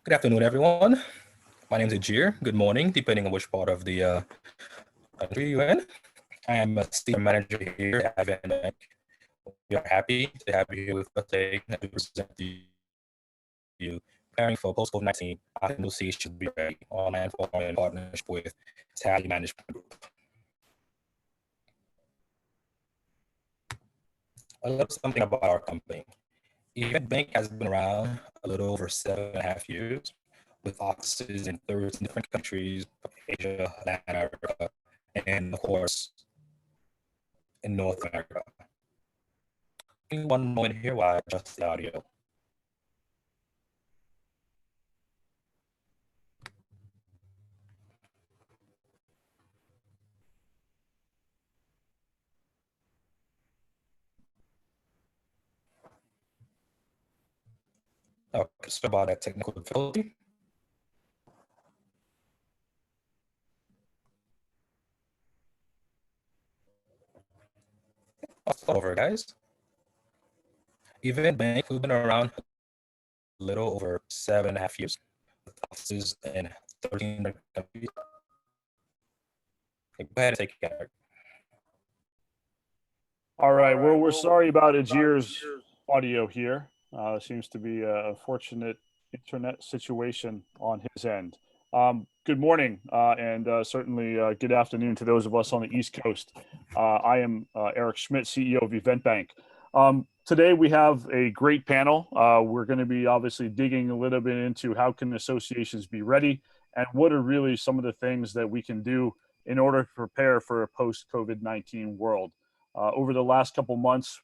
Good afternoon, everyone. My name is Ajir. Good morning, depending on which part of the country you're in. I am a senior manager here at Van Bank. We are happy to have you here with us today to present to you preparing for post-COVID-19 negotiations be ready online forum in partnership with Tally Management Group. A little something about our company. Event Bank has been around a little over 7.5 years, with offices in 13 different countries, Asia, Latin America, and of course, in North America. Give me one moment here while I adjust the audio. Okay, so about that technical difficulty. I'll start over, guys. Event Bank, we've been around a little over 7.5 years, with offices in 13 different countries. Okay, go ahead and take it, Eric. All right. Well, we're sorry about Ajir's audio here. Seems to be a unfortunate internet situation on his end. Good morning, and certainly good afternoon to those of us on the East Coast. I am Eric Schmidt, CEO of Event Bank. Today we have a great panel. We're going to be obviously digging a little bit into how can associations be ready and what are really some of the things that we can do in order to prepare for a post-COVID-19 world. Over the last couple months,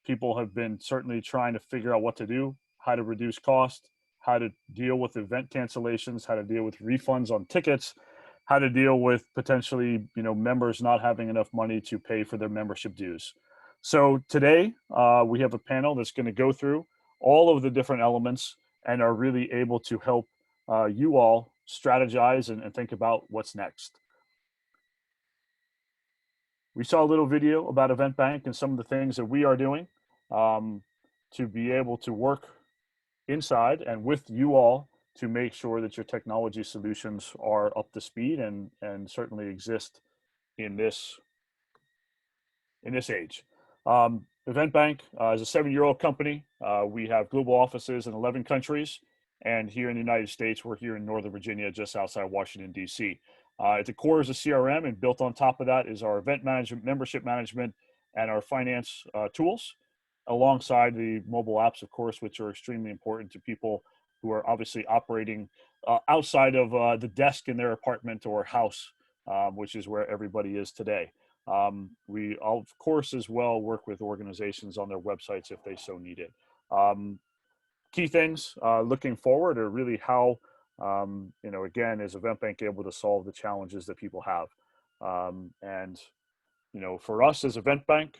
people have been certainly trying to figure out what to do, how to reduce cost, how to deal with event cancellations, how to deal with refunds on tickets, how to deal with potentially, members not having enough money to pay for their membership dues. So today we have a panel that's going to go through all of the different elements and are really able to help you all strategize and think about what's next. We saw a little video about Event Bank and some of the things that we are doing to be able to work inside and with you all to make sure that your technology solutions are up to speed and certainly exist in this age. Event Bank is a 7-year-old company. We have global offices in 11 countries, and here in the United States, we're here in Northern Virginia, just outside Washington, D.C. At the core is a CRM, and built on top of that is our event management, membership management, and our finance tools, alongside the mobile apps, of course, which are extremely important to people who are obviously operating outside of the desk in their apartment or house, which is where everybody is today. We, of course, as well work with organizations on their websites if they so need it. Key things looking forward are really how, again, is Event Bank able to solve the challenges that people have? For us as Event Bank,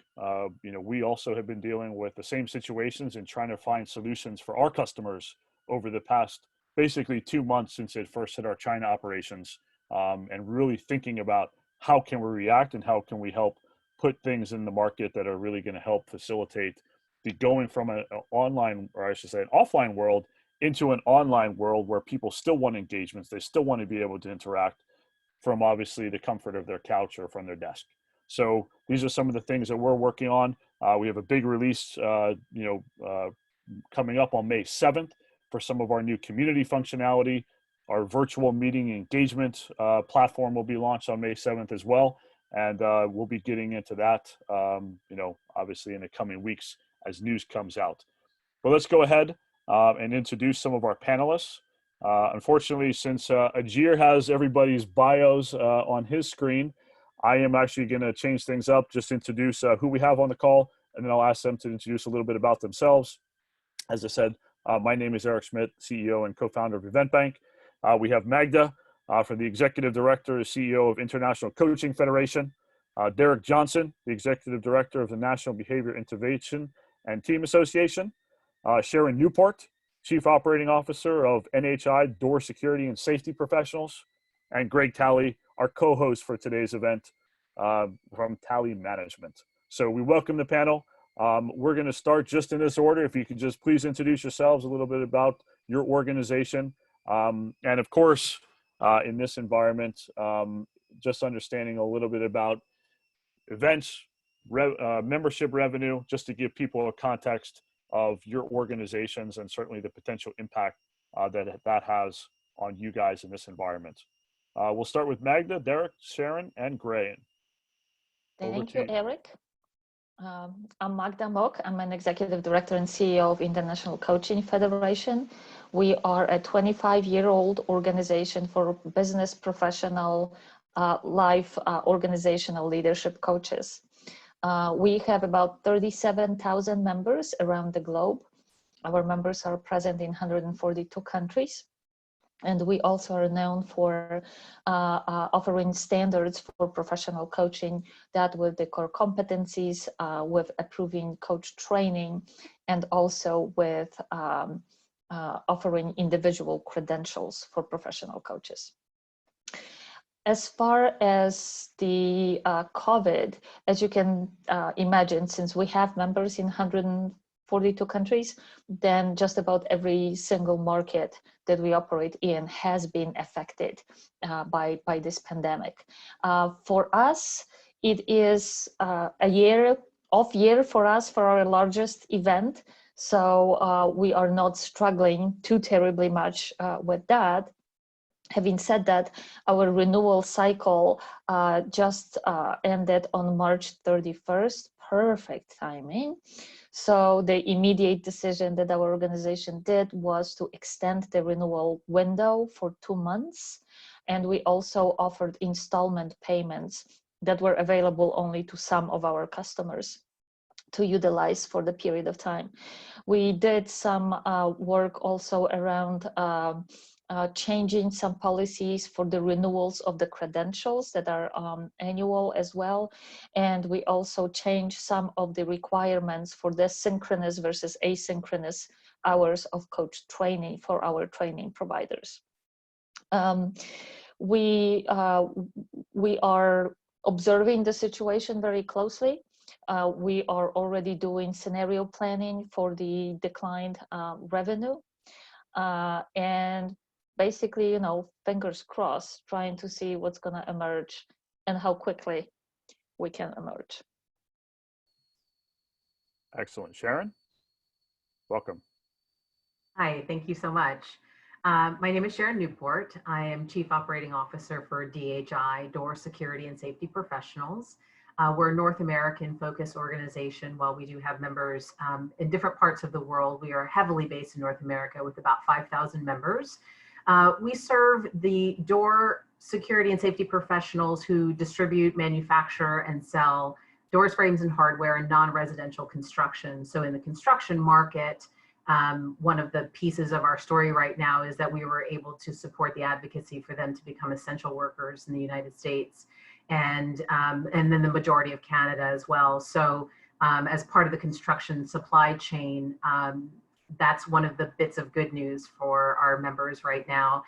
we also have been dealing with the same situations and trying to find solutions for our customers over the past basically 2 months since it first hit our China operations, and really thinking about how can we react and how can we help put things in the market that are really going to help facilitate the going from an online, or I should say an offline world into an online world where people still want engagements. They still want to be able to interact from obviously the comfort of their couch or from their desk. So these are some of the things that we're working on. We have a big release, coming up on May 7th for some of our new community functionality. Our virtual meeting engagement platform will be launched on May 7th as well. And we'll be getting into that, obviously in the coming weeks as news comes out. But let's go ahead and introduce some of our panelists. Unfortunately, since Ajir has everybody's bios on his screen, I am actually going to change things up, just introduce who we have on the call, and then I'll ask them to introduce a little bit about themselves. As I said, my name is Eric Schmidt, CEO and co-founder of EventBank. We have Magda for the Executive Director and CEO of International Coaching Federation. Derek Johnson, the Executive Director of the National Behavior Intervention and Team Association. Sharon Newport, Chief Operating Officer of NHI Door Security and Safety Professionals. And Greg Talley, our co-host for today's event from Talley Management. So we welcome the panel. We're going to start just in this order. If you could just please introduce yourselves, a little bit about your organization. And of course, in this environment, just understanding a little bit about events, membership revenue, just to give people a context of your organizations and certainly the potential impact that has on you guys in this environment. We'll start with Magda, Derek, Sharon, and Gray. Thank you, Eric. I'm Magda Mok. I'm an Executive Director and CEO of International Coaching Federation. We are a 25-year-old organization for business professional life organizational leadership coaches. We have about 37,000 members around the globe. Our members are present in 142 countries. And we also are known for offering standards for professional coaching, that with the core competencies, with approving coach training, and also with offering individual credentials for professional coaches. As far as the COVID, as you can imagine, since we have members in 142 countries, then just about every single market that we operate in has been affected by this pandemic. For us, it is a off year for us for our largest event. So we are not struggling too terribly much with that. Having said that, our renewal cycle just ended on March 31st, perfect timing. So the immediate decision that our organization did was to extend the renewal window for 2 months. And we also offered installment payments that were available only to some of our customers to utilize for the period of time. We did some work also around changing some policies for the renewals of the credentials that are annual as well. And we also changed some of the requirements for the synchronous versus asynchronous hours of coach training for our training providers. We are observing the situation very closely. We are already doing scenario planning for the declined revenue. And basically, fingers crossed, trying to see what's going to emerge and how quickly we can emerge. Excellent. Sharon, welcome. Hi, thank you so much. My name is Sharon Newport. I am Chief Operating Officer for DHI, Door Security and Safety Professionals. We're a North American focused organization. While we do have members in different parts of the world, we are heavily based in North America with about 5,000 members. We serve the door security and safety professionals who distribute, manufacture, and sell doors, frames, and hardware in non-residential construction. So in the construction market, one of the pieces of our story right now is that we were able to support the advocacy for them to become essential workers in the United States and then the majority of Canada as well. So as part of the construction supply chain, that's one of the bits of good news for our members right now.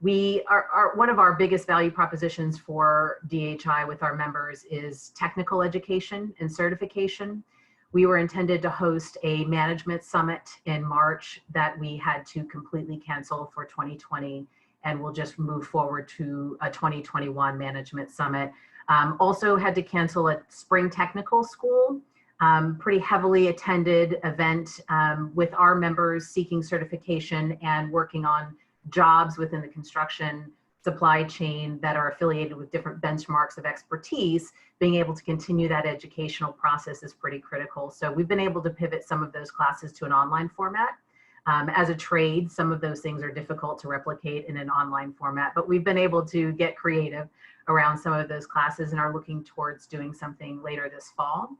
We are one of our biggest value propositions for DHI with our members is technical education and certification. We were intended to host a management summit in March that we had to completely cancel for 2020, and we'll just move forward to a 2021 management summit. Also had to cancel a spring technical school, pretty heavily attended event with our members seeking certification and working on jobs within the construction supply chain that are affiliated with different benchmarks of expertise. Being able to continue that educational process is pretty critical. So we've been able to pivot some of those classes to an online format. As a trade, some of those things are difficult to replicate in an online format, but we've been able to get creative around some of those classes and are looking towards doing something later this fall.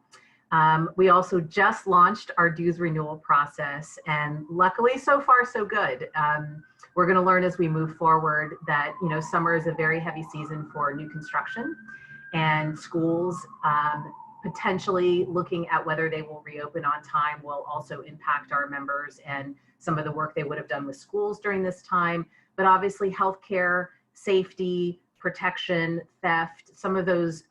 We also just launched our dues renewal process, and luckily so far so good. We're going to learn as we move forward that, you know, summer is a very heavy season for new construction, and schools potentially looking at whether they will reopen on time will also impact our members and some of the work they would have done with schools during this time. But obviously healthcare, safety, protection, theft, some of those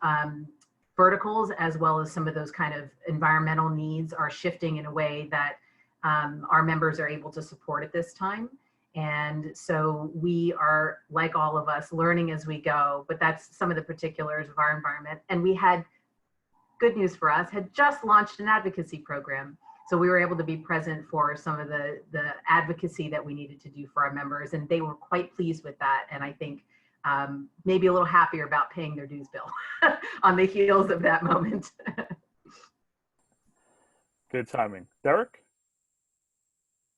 verticals, as well as some of those kind of environmental needs are shifting in a way that our members are able to support at this time. And so we are, like all of us, learning as we go, but that's some of the particulars of our environment. And we had, good news for us, had just launched an advocacy program. So we were able to be present for some of the advocacy that we needed to do for our members, and they were quite pleased with that. And I think maybe a little happier about paying their dues bill on the heels of that moment. Good timing. Derek?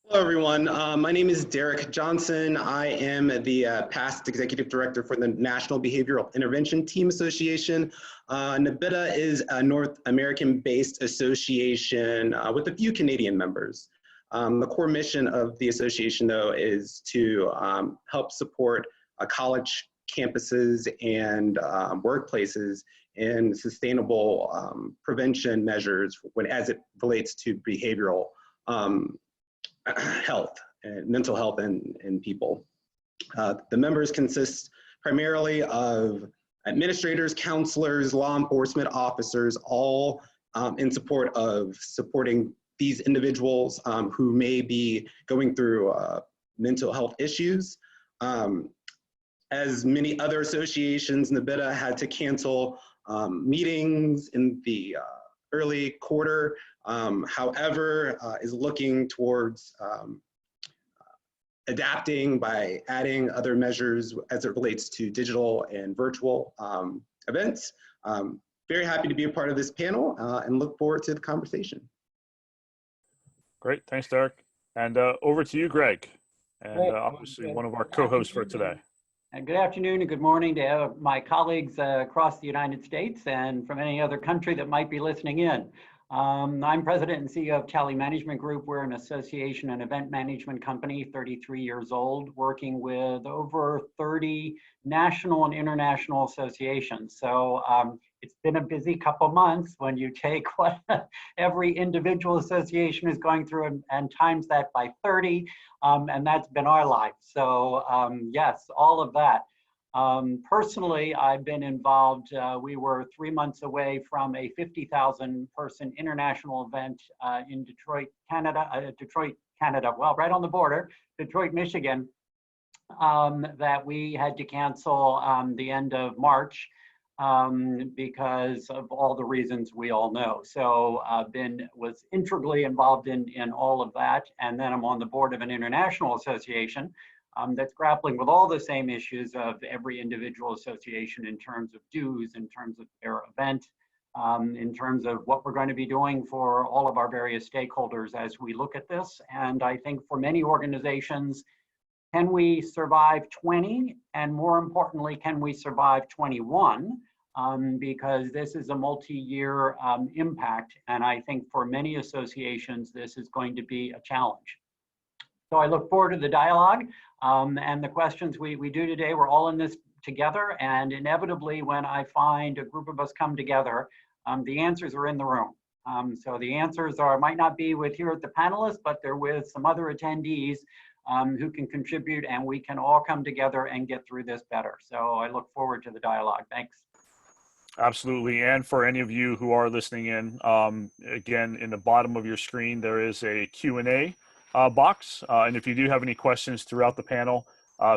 Hello, everyone. My name is Derek Johnson. I am the past executive director for the National Behavioral Intervention Team Association. NBITA is a North American-based association with a few Canadian members. The core mission of the association, though, is to help support college campuses and workplaces in sustainable prevention measures as it relates to behavioral health and mental health in people. The members consist primarily of administrators, counselors, law enforcement officers, all in support of supporting these individuals who may be going through mental health issues. As many other associations, NBITA had to cancel meetings in the early quarter. However, is looking towards adapting by adding other measures as it relates to digital and virtual events. Very happy to be a part of this panel and look forward to the conversation. Great, thanks, Derek. And over to you, Greg, and obviously one of our co-hosts for today. And good afternoon and good morning to my colleagues across the United States and from any other country that might be listening in. I'm president and CEO of Tally Management Group. We're an association and event management company, 33 years old, working with over 30 national and international associations. So it's been a busy couple months when you take what every individual association is going through and times that by 30, and that's been our life. So yes, all of that. Personally, I've been involved. We were 3 months away from a 50,000 person international event in Detroit, Canada, well, right on the border, Detroit, Michigan, that we had to cancel the end of March because of all the reasons we all know. So was integrally involved in all of that. And then I'm on the board of an international association that's grappling with all the same issues of every individual association in terms of dues, in terms of their event, in terms of what we're going to be doing for all of our various stakeholders as we look at this. And I think for many organizations, can we survive 20? And more importantly, can we survive 21? Because this is a multi-year impact. And I think for many associations, this is going to be a challenge. So I look forward to the dialogue and the questions we do today. We're all in this together, and inevitably when I find a group of us come together, the answers are in the room. So the answers might not be with here at the panelists, but they're with some other attendees who can contribute, and we can all come together and get through this better. So I look forward to the dialogue. Thanks. Absolutely. And for any of you who are listening in, again, in the bottom of your screen, there is a Q&A box. And if you do have any questions throughout the panel,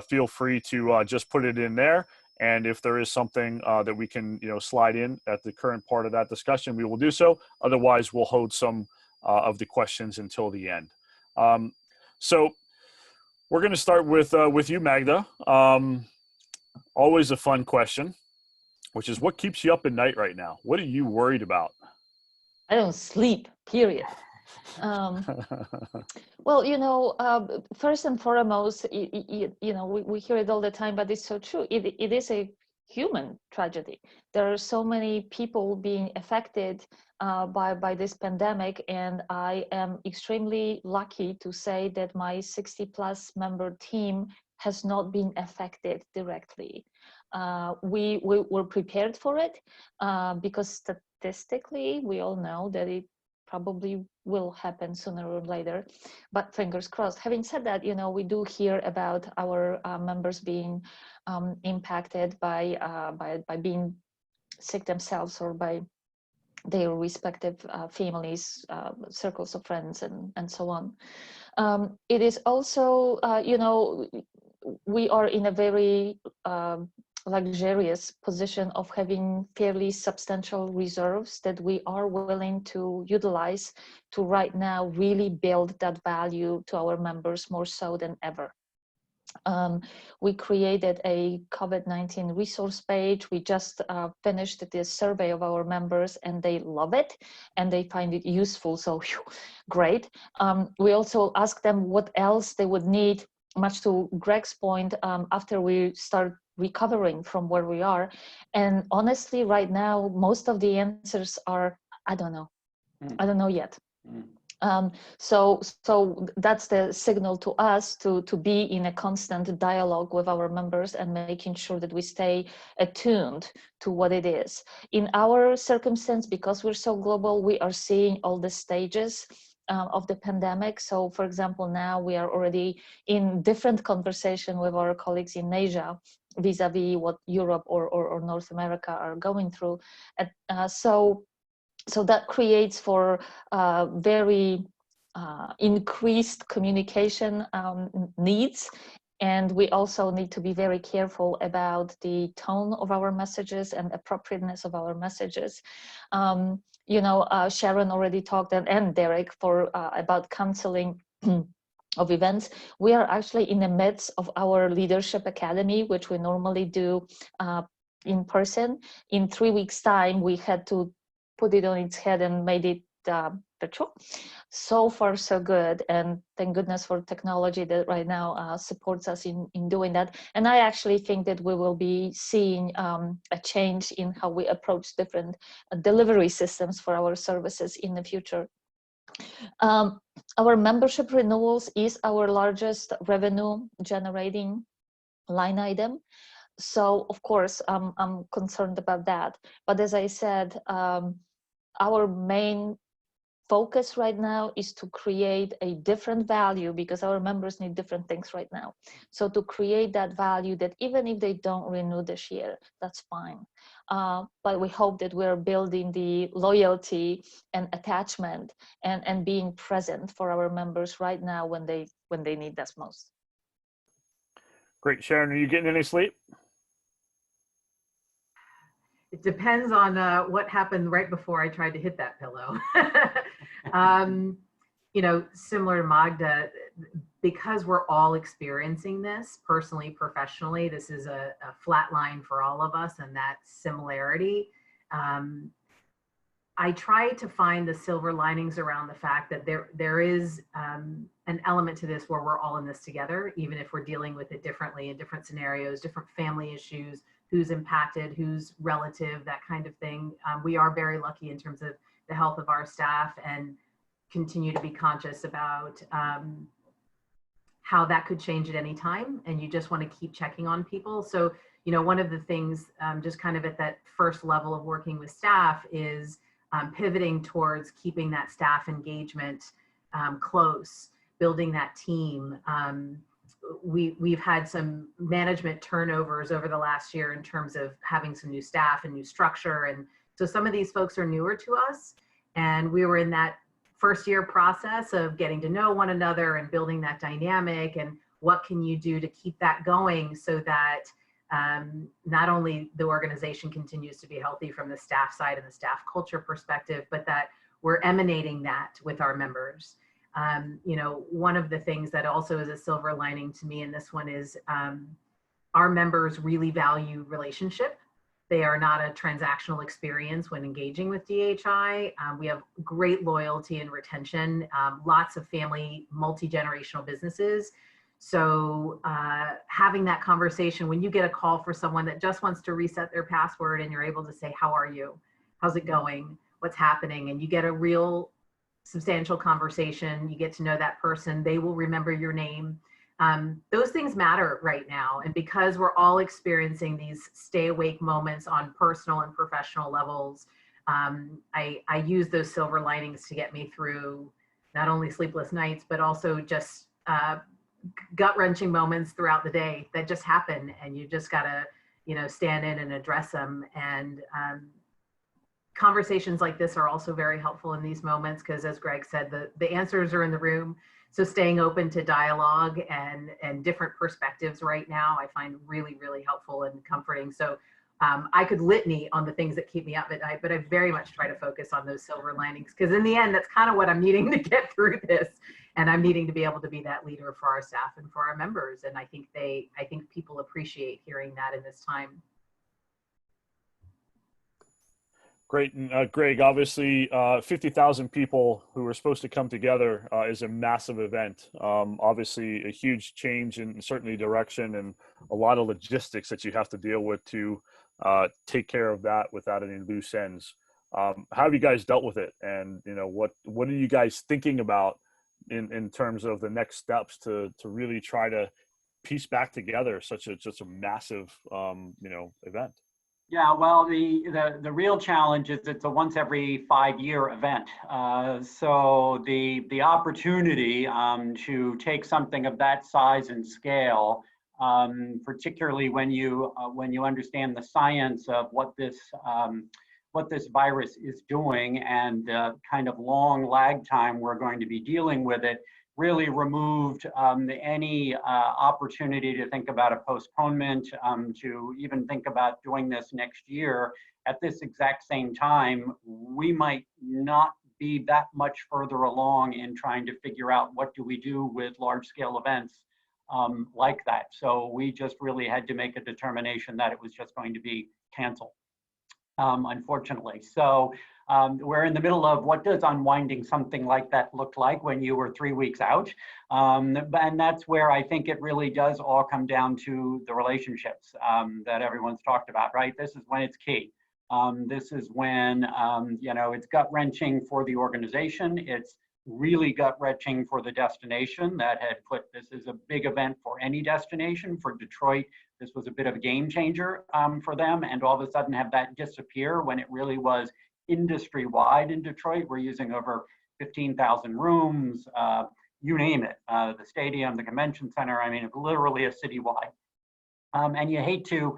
feel free to just put it in there. And if there is something that we can, slide in at the current part of that discussion, we will do so. Otherwise, we'll hold some of the questions until the end. So we're going to start with you, Magda. Always a fun question, which is, what keeps you up at night right now? What are you worried about? I don't sleep, period. Well, first and foremost, we hear it all the time, but it's so true. It is a human tragedy. There are so many people being affected by this pandemic, and I am extremely lucky to say that my 60+ member team has not been affected directly. We were prepared for it because statistically, we all know that it probably will happen sooner or later, but fingers crossed. Having said that, we do hear about our members being impacted by being sick themselves or by their respective families, circles of friends, and so on. It is also, we are in a very luxurious position of having fairly substantial reserves that we are willing to utilize to right now really build that value to our members more so than ever. We created a COVID-19 resource page. We just finished the survey of our members, and they love it and they find it useful. So great. We also asked them what else they would need, much to Greg's point, after we start recovering from where we are. And honestly, right now, most of the answers are, I don't know. I don't know yet. So that's the signal to us to be in a constant dialogue with our members and making sure that we stay attuned to what it is. In our circumstance, because we're so global, we are seeing all the stages of the pandemic. So for example, now we are already in different conversation with our colleagues in Asia vis-a-vis what Europe or North America are going through. So that creates for very increased communication needs. And we also need to be very careful about the tone of our messages and appropriateness of our messages. Sharon already talked, and Derek, about counseling of events. We are actually in the midst of our Leadership Academy, which we normally do in person. In 3 weeks' time, we had to put it on its head and made it virtual. So far, so good. And thank goodness for technology that right now supports us in doing that. And I actually think that we will be seeing a change in how we approach different delivery systems for our services in the future. Our membership renewals is our largest revenue generating line item. So of course, I'm concerned about that. But as I said, our main focus right now is to create a different value, because our members need different things right now. So to create that value that even if they don't renew this year, that's fine. But we hope that we're building the loyalty and attachment and being present for our members right now when they need us most. Great. Sharon, are you getting any sleep? It depends on what happened right before I tried to hit that pillow. Similar to Magda, because we're all experiencing this personally, professionally, this is a flat line for all of us, and that similarity. I try to find the silver linings around the fact that there is an element to this where we're all in this together, even if we're dealing with it differently in different scenarios, different family issues, who's impacted, who's relative, that kind of thing. We are very lucky in terms of the health of our staff, and continue to be conscious about how that could change at any time. And you just want to keep checking on people. So, one of the things just kind of at that first level of working with staff is pivoting towards keeping that staff engagement close, building that team. We've had some management turnovers over the last year in terms of having some new staff and new structure. And so some of these folks are newer to us. And we were in that first year process of getting to know one another and building that dynamic. And what can you do to keep that going so that not only the organization continues to be healthy from the staff side and the staff culture perspective, but that we're emanating that with our members. You know, one of the things that also is a silver lining to me in this one is our members really value relationship. They are not a transactional experience when engaging with DHI. We have great loyalty and retention, lots of family, multi-generational businesses. So having that conversation, when you get a call for someone that just wants to reset their password and you're able to say, how are you? How's it going? What's happening? And you get a real substantial conversation, you get to know that person, they will remember your name. Those things matter right now. And because we're all experiencing these stay awake moments on personal and professional levels, I use those silver linings to get me through not only sleepless nights, but also just gut-wrenching moments throughout the day that just happen, and you just gotta, you know, stand in and address them. And conversations like this are also very helpful in these moments because, as Greg said, the answers are in the room. So staying open to dialogue and different perspectives right now, I find really, really helpful and comforting. So I could litany on the things that keep me up at night, but I very much try to focus on those silver linings because in the end, that's kind of what I'm needing to get through this. And I'm needing to be able to be that leader for our staff and for our members. And I think people appreciate hearing that in this time. Great. And Greg, obviously 50,000 people who are supposed to come together is a massive event. Obviously a huge change in certainly direction and a lot of logistics that you have to deal with to take care of that without any loose ends. How have you guys dealt with it? And, you know, what are you guys thinking about in terms of the next steps to really try to piece back together such a massive, you know, event? Yeah, well, the real challenge is it's a once every 5-year event. So the opportunity to take something of that size and scale, particularly when you understand the science of what this virus is doing and kind of long lag time we're going to be dealing with it, really removed any opportunity to think about a postponement, to even think about doing this next year. At this exact same time, we might not be that much further along in trying to figure out what do we do with large scale events like that. So we just really had to make a determination that it was just going to be canceled, unfortunately. So we're in the middle of what does unwinding something like that look like when you were 3 weeks out. And that's where I think it really does all come down to the relationships that everyone's talked about, right? This is when it's key. This is when, you know, it's gut-wrenching for the organization. It's really gut-wrenching for the destination that had put, this is a big event for any destination. For Detroit, this was a bit of a game changer for them, and all of a sudden have that disappear when it really was industry-wide in Detroit. We're using over 15,000 rooms, you name it, the stadium, the convention center. I mean, it's literally a citywide. And you hate to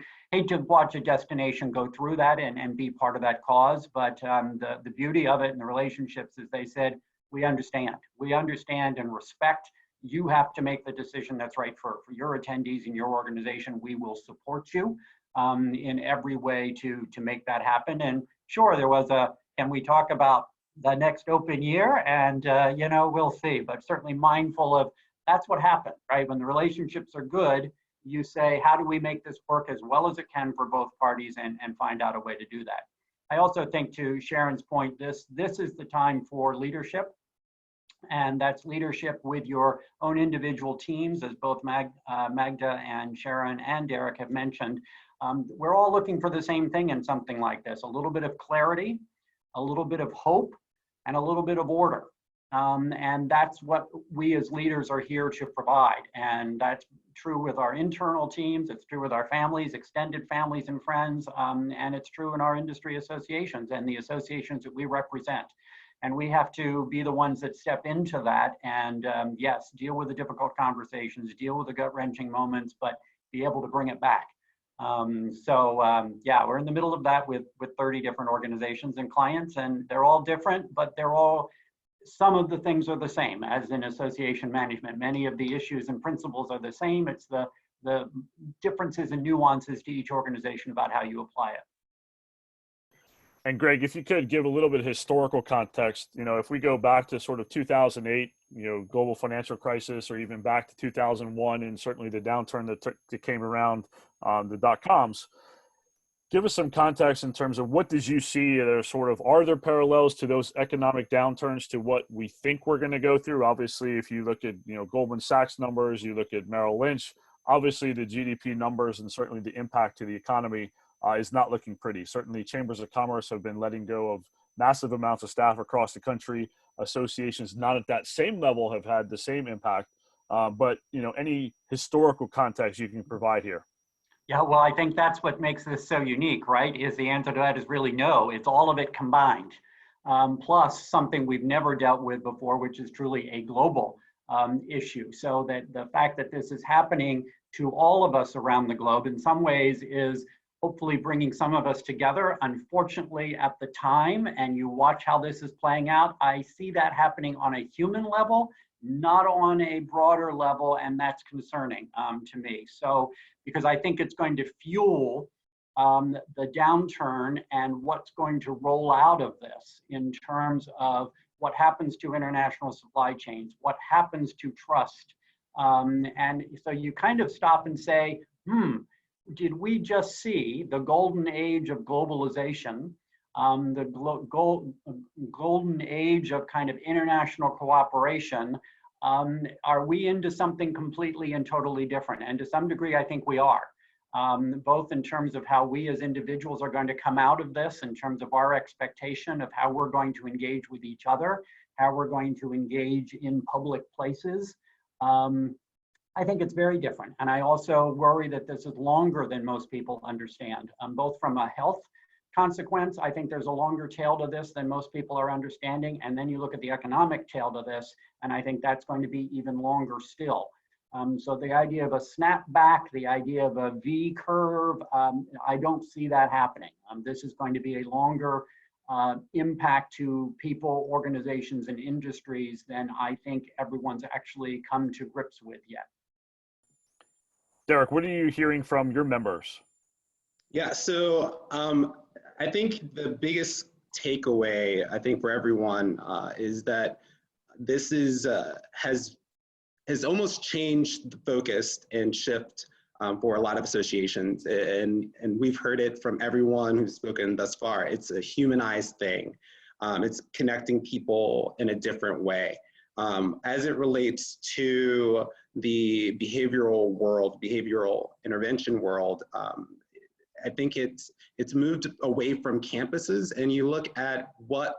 watch a destination go through that and be part of that cause. But the beauty of it and the relationships is they said, we understand and respect. You have to make the decision that's right for your attendees and your organization. We will support you in every way to make that happen. And sure, there was can we talk about the next open year? And, you know, we'll see, but certainly mindful of that's what happened, right? When the relationships are good, you say, how do we make this work as well as it can for both parties and find out a way to do that? I also think, to Sharon's point, this is the time for leadership. And that's leadership with your own individual teams, as both Magda and Sharon and Derek have mentioned. We're all looking for the same thing in something like this: a little bit of clarity, a little bit of hope, and a little bit of order. And that's what we as leaders are here to provide. And that's true with our internal teams, it's true with our families, extended families and friends, and it's true in our industry associations and the associations that we represent. And we have to be the ones that step into that and yes, deal with the difficult conversations, deal with the gut-wrenching moments, but be able to bring it back. Yeah, we're in the middle of that with 30 different organizations and clients, and they're all different, but they're all, some of the things are the same as in association management. Many of the issues and principles are the same. It's the differences and nuances to each organization about how you apply it. And Greg, if you could give a little bit of historical context, if we go back to sort of 2008, global financial crisis, or even back to 2001, and certainly the downturn that came around the dot-coms, give us some context in terms of what did you see that are there parallels to those economic downturns to what we think we're going to go through? Obviously, if you look at, Goldman Sachs numbers, you look at Merrill Lynch, obviously the GDP numbers and certainly the impact to the economy is not looking pretty. Certainly chambers of commerce have been letting go of massive amounts of staff across the country. Associations not at that same level have had the same impact, but any historical context you can provide here. Yeah, well, I think that's what makes this so unique, right? Is the answer to that is really no. It's all of it combined. Plus something we've never dealt with before, which is truly a global issue. So that the fact that this is happening to all of us around the globe in some ways is hopefully bringing some of us together. Unfortunately, at the time, and you watch how this is playing out, I see that happening on a human level, not on a broader level, and that's concerning to me. So, because I think it's going to fuel the downturn and what's going to roll out of this in terms of what happens to international supply chains, what happens to trust. And so you kind of stop and say, did we just see the golden age of globalization, the golden age of kind of international cooperation? Are we into something completely and totally different? And to some degree, I think we are, both in terms of how we as individuals are going to come out of this, in terms of our expectation of how we're going to engage with each other, how we're going to engage in public places. I think it's very different. And I also worry that this is longer than most people understand, both from a health consequence. I think there's a longer tail to this than most people are understanding. And then you look at the economic tail to this, and I think that's going to be even longer still. So the idea of a snapback, the idea of a V curve, I don't see that happening. This is going to be a longer impact to people, organizations, and industries than I think everyone's actually come to grips with yet. Derek, what are you hearing from your members? Yeah, so I think the biggest takeaway, I think, for everyone is that this is has almost changed the focus and shift for a lot of associations, and we've heard it from everyone who's spoken thus far. It's a humanized thing. It's connecting people in a different way. As it relates to the behavioral world, behavioral intervention world, I think it's moved away from campuses, and you look at what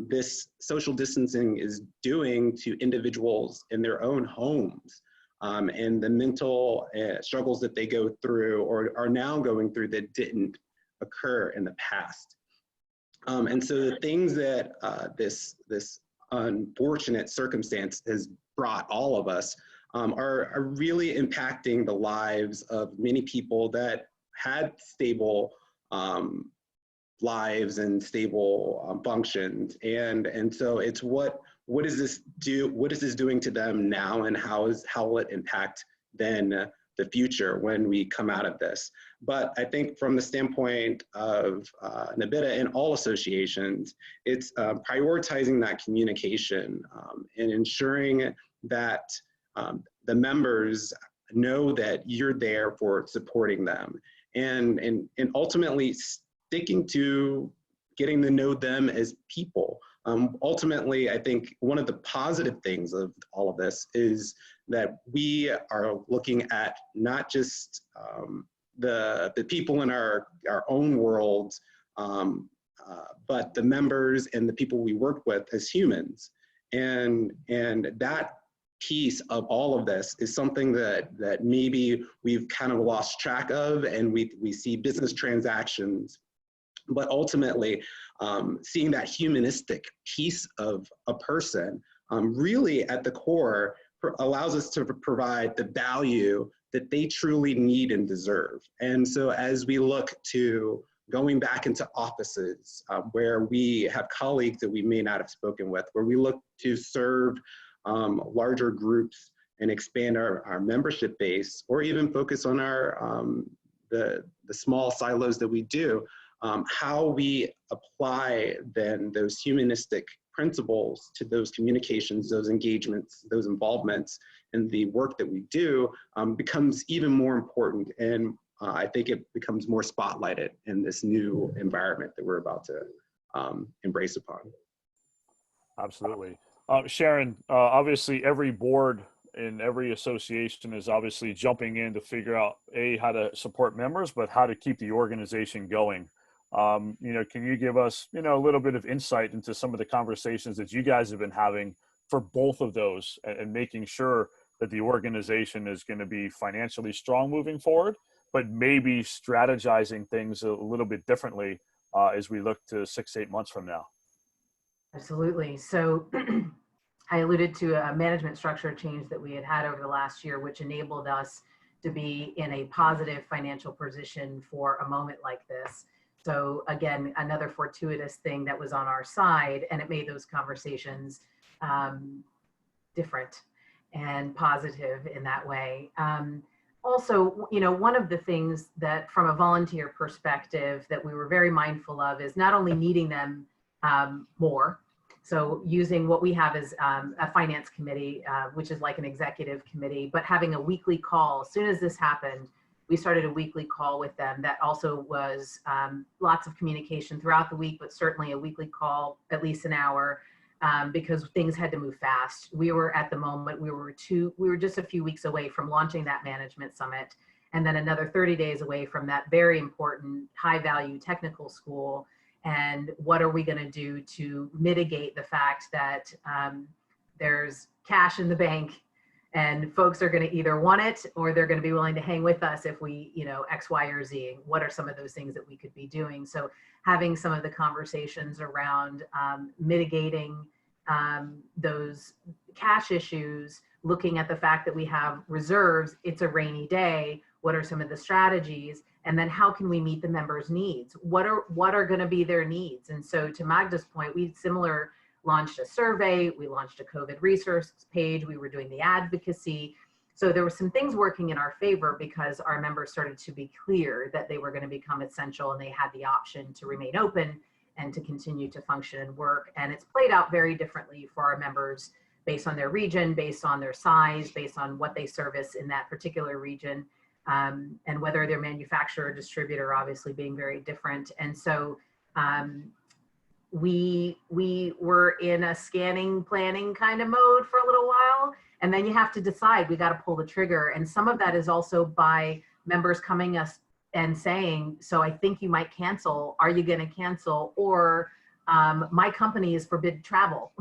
this social distancing is doing to individuals in their own homes, and the mental struggles that they go through or are now going through that didn't occur in the past. And so the things that this unfortunate circumstance has brought all of us are really impacting the lives of many people that had stable lives and stable functions, and so it's what does this do? What is this doing to them now, and how will it impact then the future when we come out of this? But I think from the standpoint of NABITA and all associations, it's prioritizing that communication and ensuring that the members know that you're there for supporting them, and ultimately sticking to getting to know them as people. Ultimately, I think one of the positive things of all of this is that we are looking at not just the people in our own worlds, but the members and the people we work with as humans. And that piece of all of this is something that maybe we've kind of lost track of, and we see business transactions, but ultimately seeing that humanistic piece of a person really at the core allows us to provide the value that they truly need and deserve. And so as we look to going back into offices where we have colleagues that we may not have spoken with, where we look to serve larger groups and expand our membership base, or even focus on our the small silos that we do, how we apply then those humanistic principles to those communications, those engagements, those involvements, and the work that we do becomes even more important. And I think it becomes more spotlighted in this new environment that we're about to embrace upon. Absolutely. Sharon, obviously every board in every association is obviously jumping in to figure out how to support members, but how to keep the organization going. Can you give us, a little bit of insight into some of the conversations that you guys have been having for both of those, and making sure that the organization is going to be financially strong moving forward, but maybe strategizing things a little bit differently as we look to 6-8 months from now? Absolutely. So I alluded to a management structure change that we had over the last year, which enabled us to be in a positive financial position for a moment like this. So again, another fortuitous thing that was on our side, and it made those conversations different and positive in that way. Also, one of the things that from a volunteer perspective that we were very mindful of is not only needing them more, so using what we have as a finance committee, which is like an executive committee, but having a weekly call. As soon as this happened, we started a weekly call with them that also was lots of communication throughout the week, but certainly a weekly call, at least an hour, because things had to move fast. We were at the moment, we were just a few weeks away from launching that management summit, and then another 30 days away from that very important high value technical school. And what are we going to do to mitigate the fact that there's cash in the bank and folks are going to either want it or they're going to be willing to hang with us if we, X, Y, or Z. What are some of those things that we could be doing? So having some of the conversations around mitigating those cash issues, looking at the fact that we have reserves, it's a rainy day. What are some of the strategies? And then how can we meet the members' needs? What are going to be their needs? And so to Magda's point, we launched a survey, we launched a COVID resource page, we were doing the advocacy. So there were some things working in our favor because our members started to be clear that they were going to become essential and they had the option to remain open and to continue to function and work. And it's played out very differently for our members based on their region, based on their size, based on what they service in that particular region. And whether they're manufacturer or distributor, obviously being very different. And so we were in a scanning, planning kind of mode for a little while. And then you have to decide, we got to pull the trigger. And some of that is also by members coming us and saying, so I think you might cancel. Are you going to cancel? Or my company is forbid travel.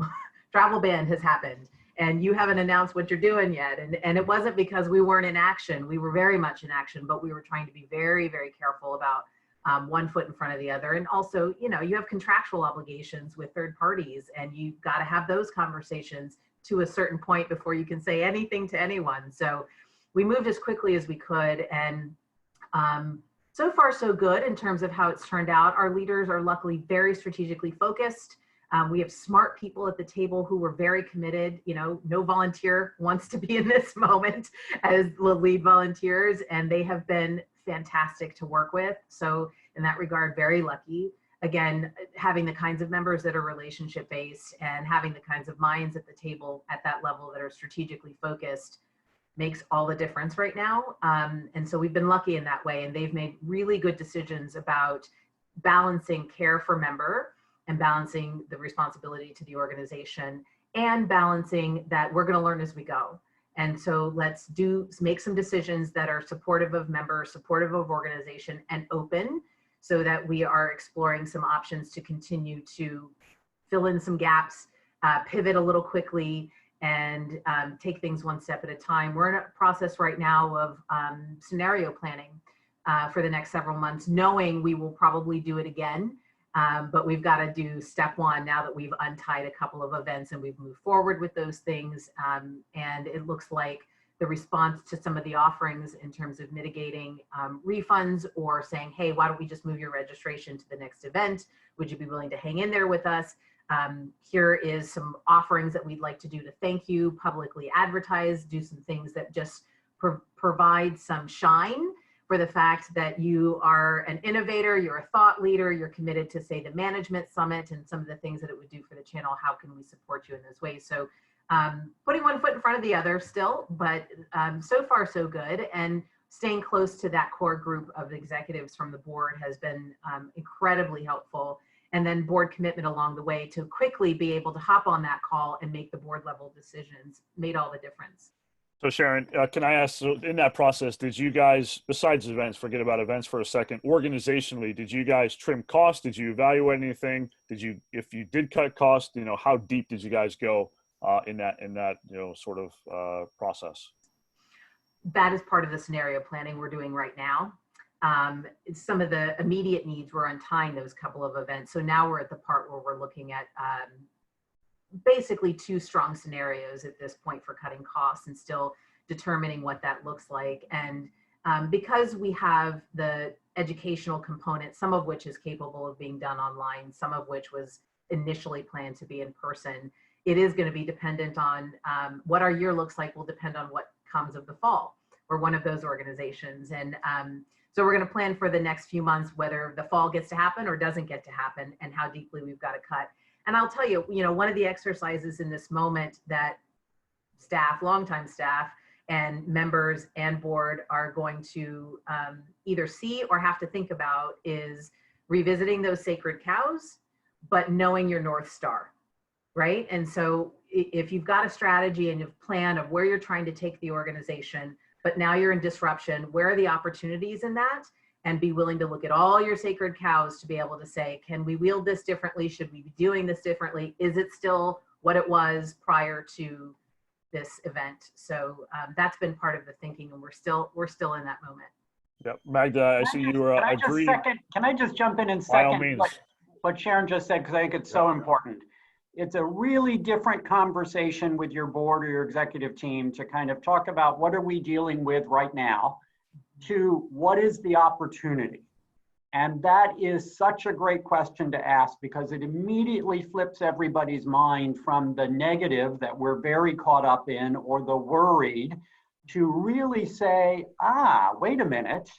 Travel ban has happened. And you haven't announced what you're doing yet. And it wasn't because we weren't in action. We were very much in action, but we were trying to be very, very careful about one foot in front of the other. And also, you have contractual obligations with third parties, and you've got to have those conversations to a certain point before you can say anything to anyone. So we moved as quickly as we could. And so far, so good in terms of how it's turned out. Our leaders are luckily very strategically focused. We have smart people at the table who were very committed. No volunteer wants to be in this moment as the lead volunteers, and they have been fantastic to work with. So in that regard, very lucky. Again, having the kinds of members that are relationship based and having the kinds of minds at the table at that level that are strategically focused makes all the difference right now. And so we've been lucky in that way, and they've made really good decisions about balancing care for member and balancing the responsibility to the organization and balancing that we're going to learn as we go. And so let's make some decisions that are supportive of members, supportive of organization, and open, so that we are exploring some options to continue to fill in some gaps, pivot a little quickly, and take things one step at a time. We're in a process right now of scenario planning for the next several months, knowing we will probably do it again. But we've got to do step one now that we've untied a couple of events and we've moved forward with those things. And it looks like the response to some of the offerings in terms of mitigating refunds or saying, hey, why don't we just move your registration to the next event? Would you be willing to hang in there with us? Here is some offerings that we'd like to do to thank you, publicly advertise, do some things that just provide some shine for the fact that you are an innovator, you're a thought leader, you're committed to, say, the management summit and some of the things that it would do for the channel. How can we support you in those ways? So putting one foot in front of the other still, but so far so good. And staying close to that core group of executives from the board has been incredibly helpful. And then board commitment along the way to quickly be able to hop on that call and make the board level decisions made all the difference. So Sharon, can I ask, so in that process, did you guys, besides events, forget about events for a second, organizationally, did you guys trim costs? Did you evaluate anything? Did you, if you did cut costs, you know, how deep did you guys go in that, you know, sort of process? That is part of the scenario planning we're doing right now. Some of the immediate needs were untying those couple of events. So now we're at the part where we're looking at basically two strong scenarios at this point for cutting costs and still determining what that looks like. And because we have the educational component, some of which is capable of being done online, some of which was initially planned to be in person, it is going to be dependent on what our year looks like will depend on what comes of the fall. We're one of those organizations. And so we're going to plan for the next few months, whether the fall gets to happen or doesn't get to happen and how deeply we've got to cut. And I'll tell you, one of the exercises in this moment that staff, longtime staff and members and board are going to either see or have to think about is revisiting those sacred cows, but knowing your North Star, right? And so if you've got a strategy and a plan of where you're trying to take the organization, but now you're in disruption, where are the opportunities in that? And be willing to look at all your sacred cows to be able to say, can we wield this differently? Should we be doing this differently? Is it still what it was prior to this event? So that's been part of the thinking, and we're still in that moment. Yep, Magda, I see you were agreeing. Can I just jump in and By all second means. what Sharon just said, because I think it's so important. It's a really different conversation with your board or your executive team to kind of talk about what are we dealing with right now to what is the opportunity. And that is such a great question to ask because it immediately flips everybody's mind from the negative that we're very caught up in or the worried to really say, wait a minute,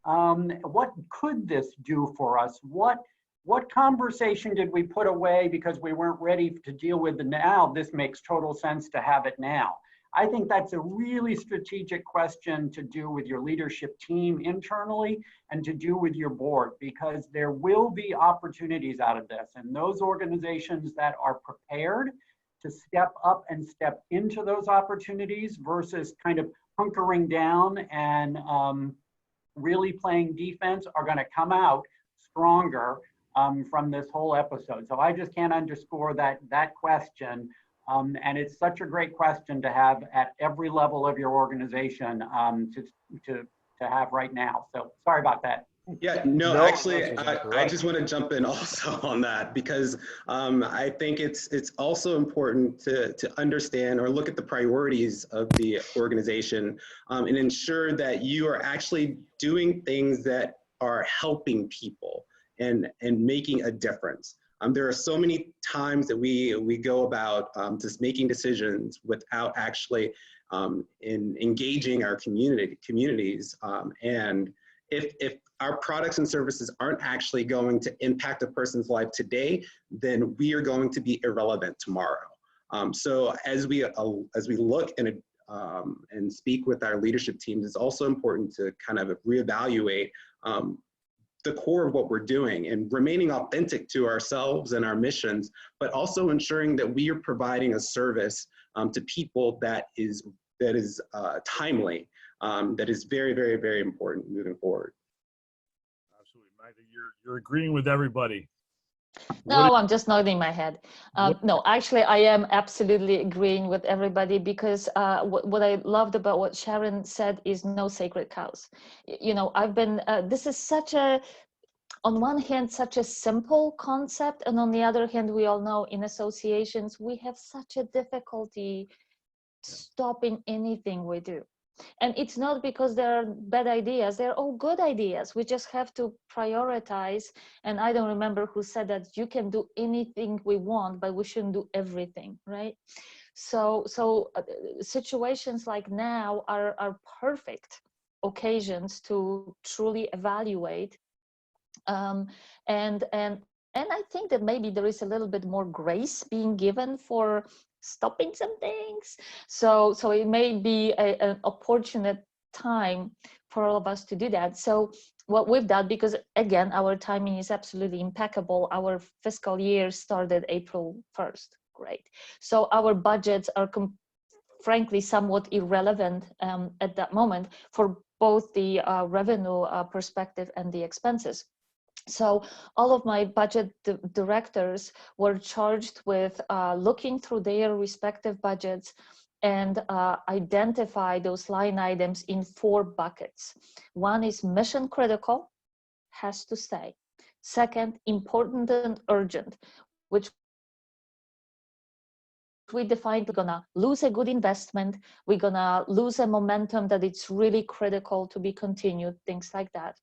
what could this do for us? What conversation did we put away because we weren't ready to deal with it now? This makes total sense to have it now. I think that's a really strategic question to do with your leadership team internally and to do with your board, because there will be opportunities out of this. And those organizations that are prepared to step up and step into those opportunities versus kind of hunkering down and really playing defense are going to come out stronger from this whole episode. So I just can't underscore that question. And it's such a great question to have at every level of your organization to have right now. So sorry about that. Yeah, no, actually, I just want to jump in also on that because I think it's also important to understand or look at the priorities of the organization and ensure that you are actually doing things that are helping people and making a difference. There are so many times that we go about just making decisions without actually engaging our communities. And if our products and services aren't actually going to impact a person's life today, then we are going to be irrelevant tomorrow. So as we look and speak with our leadership teams, it's also important to kind of reevaluate the core of what we're doing and remaining authentic to ourselves and our missions, but also ensuring that we are providing a service to people that is timely, that is very, very, very important moving forward. Absolutely, Magda, you're agreeing with everybody. No, I'm just nodding my head. No, actually, I am absolutely agreeing with everybody, because what I loved about what Sharon said is no sacred cows. You know, I've been, this is such a, on one hand, such a simple concept, and on the other hand, we all know in associations, we have such a difficulty stopping anything we do. And it's not because they're bad ideas, they're all good ideas. We just have to prioritize. And I don't remember who said that you can do anything we want, but we shouldn't do everything, right? So situations like now are perfect occasions to truly evaluate. And I think that maybe there is a little bit more grace being given for stopping some things. So it may be an opportunate time for all of us to do that. So what we've done, because again, our timing is absolutely impeccable. Our fiscal year started April 1st. Great. So our budgets are frankly somewhat irrelevant at that moment for both the revenue perspective and the expenses. So all of my budget directors were charged with looking through their respective budgets and identify those line items in 4 buckets. One is mission critical, has to stay. Second, important and urgent, which we defined we're gonna lose a good investment, we're gonna lose a momentum that it's really critical to be continued, things like that.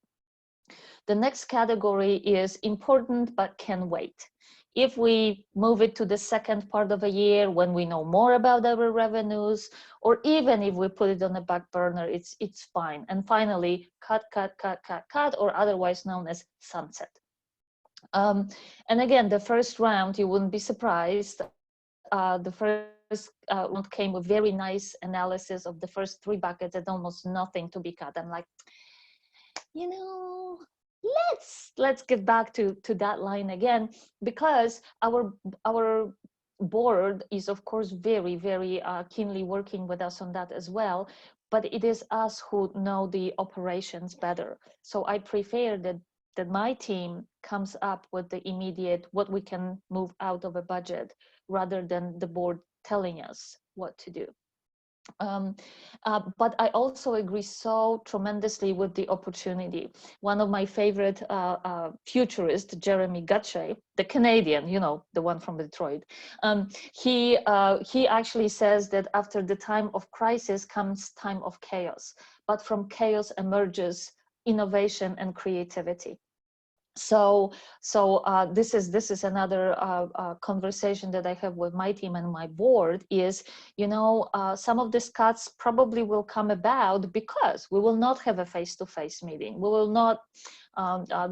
The next category is important but can wait. If we move it to the second part of a year when we know more about our revenues, or even if we put it on the back burner, it's fine. And finally, cut, or otherwise known as sunset. And again, the first round, you wouldn't be surprised, the first round came with very nice analysis of the first 3 buckets and almost nothing to be cut. I'm like, you know, let's get back to that line again, because our board is of course very keenly working with us on that as well, but it is us who know the operations better. So I prefer that my team comes up with the immediate what we can move out of a budget rather than the board telling us what to do. But I also agree so tremendously with the opportunity. One of my favorite futurists, Jeremy Gauthier, the Canadian, you know, the one from Detroit, he actually says that after the time of crisis comes time of chaos, but from chaos emerges innovation and creativity. So this is another conversation that I have with my team and my board is, you know, some of these cuts probably will come about because we will not have a face-to-face meeting. We will not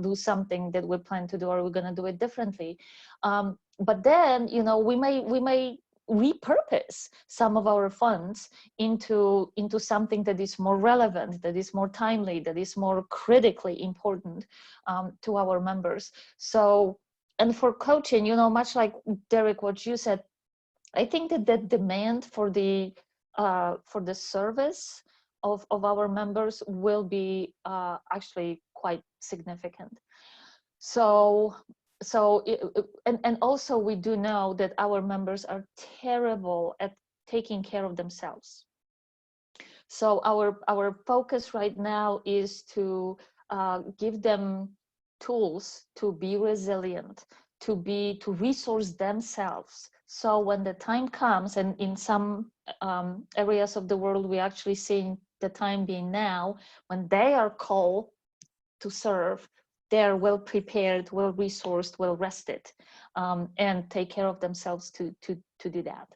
do something that we plan to do, or we're going to do it differently. But then, you know, we may repurpose some of our funds into something that is more relevant, that is more timely, that is more critically important to our members. So, and for coaching, you know, much like Derek, what you said, I think that the demand for the service of our members will be actually quite significant. And also we do know that our members are terrible at taking care of themselves. So our focus right now is to give them tools to be resilient, to resource themselves. So when the time comes, and in some areas of the world, we actually seeing the time being now, when they are called to serve, they're well prepared, well resourced, well rested, and take care of themselves to do that.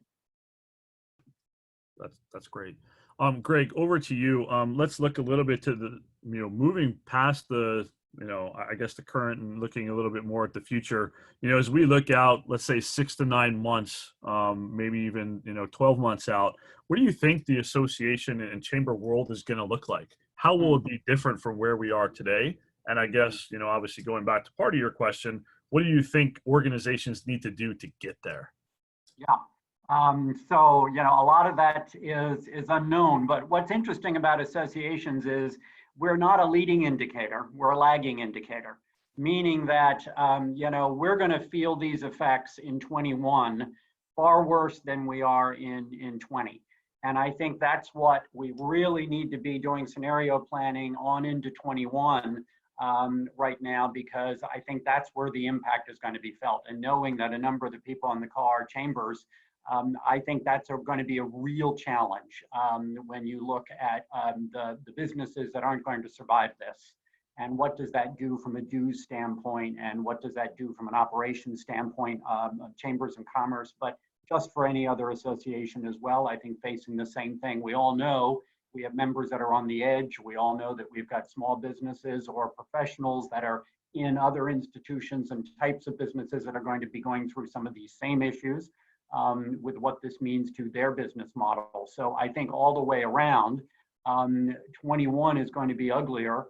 That's great. Greg, over to you. Let's look a little bit to the, you know, moving past the, you know, I guess the current and looking a little bit more at the future. You know, as we look out, let's say 6 to 9 months, maybe even, you know, 12 months out, what do you think the association and chamber world is going to look like? How will it be different from where we are today? And I guess, you know, obviously going back to part of your question, what do you think organizations need to do to get there? Yeah. So, you know, a lot of that is unknown, but what's interesting about associations is we're not a leading indicator, we're a lagging indicator. meaning that, we're going to feel these effects in 21 far worse than we are in 20. And I think that's what we really need to be doing scenario planning on into 21 right now, because I think that's where the impact is going to be felt. And knowing that a number of the people on the call are chambers, I think that's going to be a real challenge when you look at the businesses that aren't going to survive this. And what does that do from a dues standpoint? And what does that do from an operations standpoint of chambers and commerce? But just for any other association as well, I think facing the same thing. We all know we have members that are on the edge. We all know that we've got small businesses or professionals that are in other institutions and types of businesses that are going to be going through some of these same issues with what this means to their business model. So I think all the way around, 21 is going to be uglier,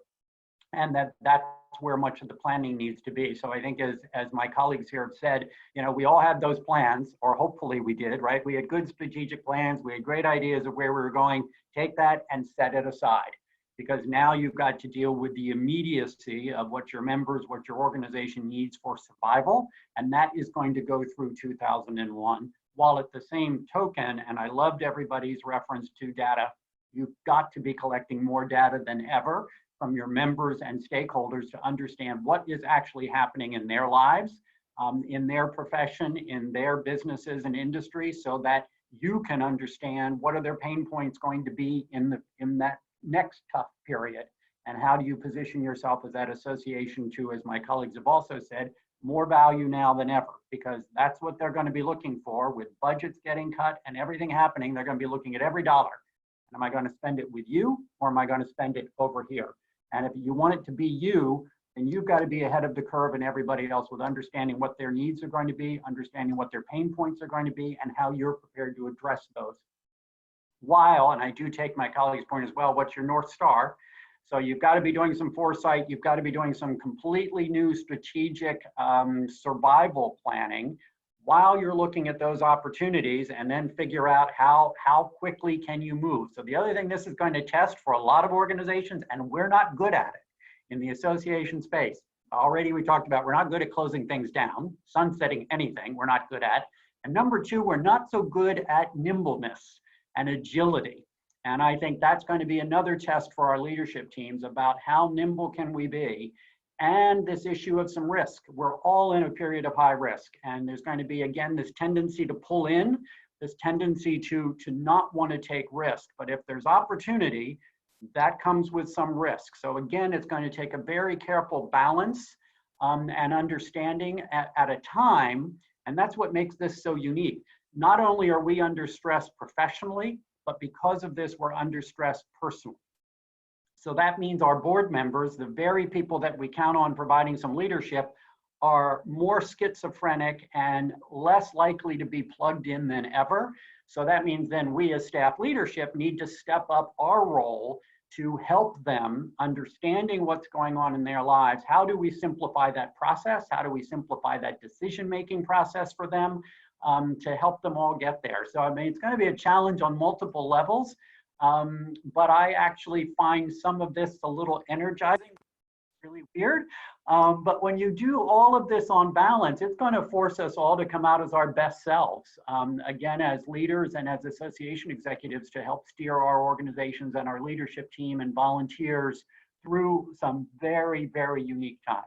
and that's where much of the planning needs to be. So I think as my colleagues here have said, we all had those plans, or hopefully we did, right? We had good strategic plans. We had great ideas of where we were going. Take that and set it aside, because now you've got to deal with the immediacy of what your members, what your organization needs for survival. And that is going to go through 2001, while at the same token, and I loved everybody's reference to data, you've got to be collecting more data than ever from your members and stakeholders to understand what is actually happening in their lives, in their profession, in their businesses and industries, so that you can understand what are their pain points going to be in that next tough period, and how do you position yourself as that association to, as my colleagues have also said, more value now than ever, because that's what they're going to be looking for. With budgets getting cut and everything happening, they're going to be looking at every dollar. And am I going to spend it with you, or am I going to spend it over here? And if you want it to be you, then you've got to be ahead of the curve and everybody else with understanding what their needs are going to be, understanding what their pain points are going to be, and how you're prepared to address those. While, and I do take my colleague's point as well, what's your North Star? So you've got to be doing some foresight. You've got to be doing some completely new strategic survival planning while you're looking at those opportunities, and then figure out how quickly can you move. So the other thing this is going to test for a lot of organizations, and we're not good at it in the association space. Already we talked about we're not good at closing things down, sunsetting anything we're not good at. And number two, we're not so good at nimbleness and agility. And I think that's going to be another test for our leadership teams about how nimble can we be. And this issue of some risk. We're all in a period of high risk. And there's going to be, again, this tendency to pull in, this tendency to not want to take risk. But if there's opportunity, that comes with some risk. So again, it's going to take a very careful balance and understanding at a time. And that's what makes this so unique. Not only are we under stress professionally, but because of this, we're under stress personally. So that means our board members, the very people that we count on providing some leadership, are more schizophrenic and less likely to be plugged in than ever. So that means then we as staff leadership need to step up our role to help them understanding what's going on in their lives. How do we simplify that process? How do we simplify that decision-making process for them to help them all get there? So I mean, it's going to be a challenge on multiple levels. But I actually find some of this a little energizing, really weird. But when you do all of this on balance, it's going to force us all to come out as our best selves, again, as leaders and as association executives, to help steer our organizations and our leadership team and volunteers through some very, very unique times.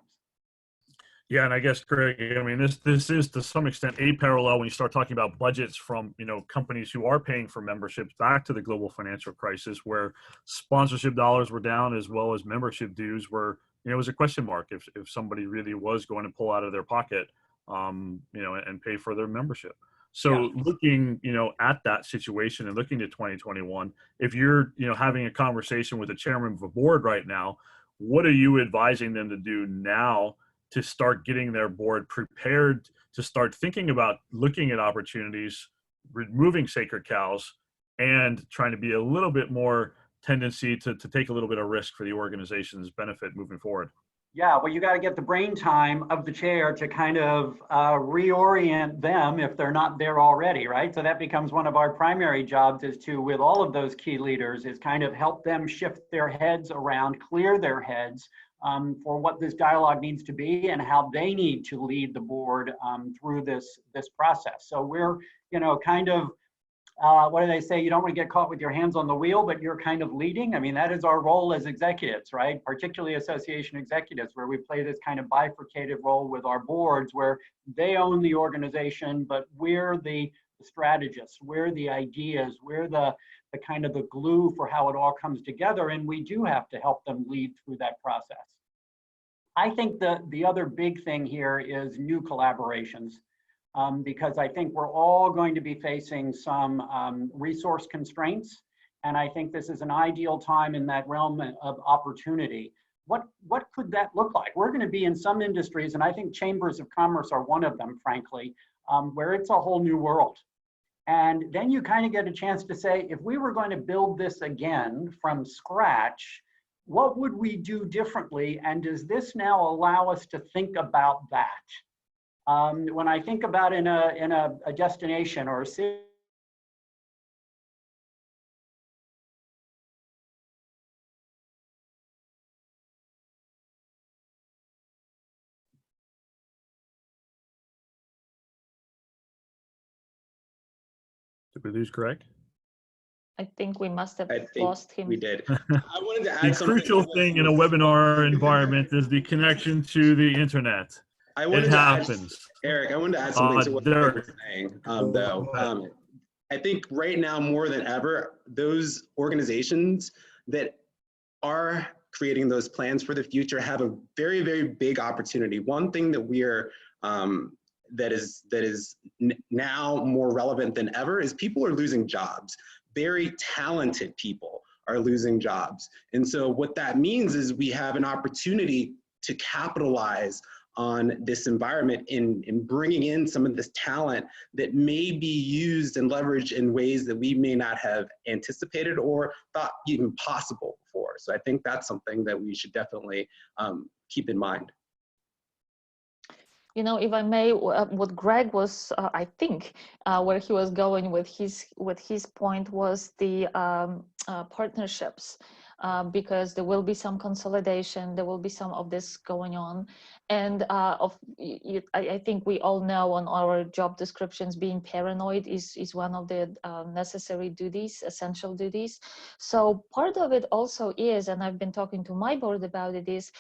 Yeah, and I guess, Greg, I mean, this is to some extent a parallel when you start talking about budgets from, companies who are paying for memberships back to the global financial crisis, where sponsorship dollars were down as well as membership dues were, it was a question mark if somebody really was going to pull out of their pocket, and pay for their membership. So looking, at that situation and looking to 2021, if you're, having a conversation with the chairman of a board right now, what are you advising them to do now to start getting their board prepared to start thinking about looking at opportunities, removing sacred cows, and trying to be a little bit more tendency to take a little bit of risk for the organization's benefit moving forward? Yeah, well, you got to get the brain time of the chair to kind of reorient them if they're not there already, right? So that becomes one of our primary jobs, is to, with all of those key leaders, is kind of help them shift their heads around, clear their heads for what this dialogue needs to be and how they need to lead the board through this process. So we're, kind of, what do they say? You don't want to get caught with your hands on the wheel, but you're kind of leading. I mean, that is our role as executives, right? Particularly association executives, where we play this kind of bifurcated role with our boards, where they own the organization, but we're the strategists, we're the ideas, we're the kind of the glue for how it all comes together, and we do have to help them lead through that process. I think the other big thing here is new collaborations. Because I think we're all going to be facing some resource constraints. And I think this is an ideal time in that realm of opportunity. What could that look like? We're going to be in some industries, and I think chambers of commerce are one of them, frankly, where it's a whole new world. And then you kind of get a chance to say, if we were going to build this again from scratch, what would we do differently? And does this now allow us to think about that? When I think about in a destination or a city, did we lose Greg? I think we must have I think lost him. we did. I wanted to add The something. crucial thing in a webinar environment is the connection to the internet. It happens. Eric, I wanted to add something to what Derek was saying, Go I think right now more than ever, those organizations that are creating those plans for the future have a very, very big opportunity. One thing that we are that is now more relevant than ever is people are losing jobs. Very talented people are losing jobs. And so what that means is we have an opportunity to capitalize on this environment in bringing in some of this talent that may be used and leveraged in ways that we may not have anticipated or thought even possible before. So I think that's something that we should definitely keep in mind. If I may, what Greg was, I think, where he was going with his point was the partnerships, because there will be some consolidation, there will be some of this going on, and I think we all know on our job descriptions, being paranoid is one of the necessary duties, essential duties. So part of it also is, and I've been talking to my board about it, is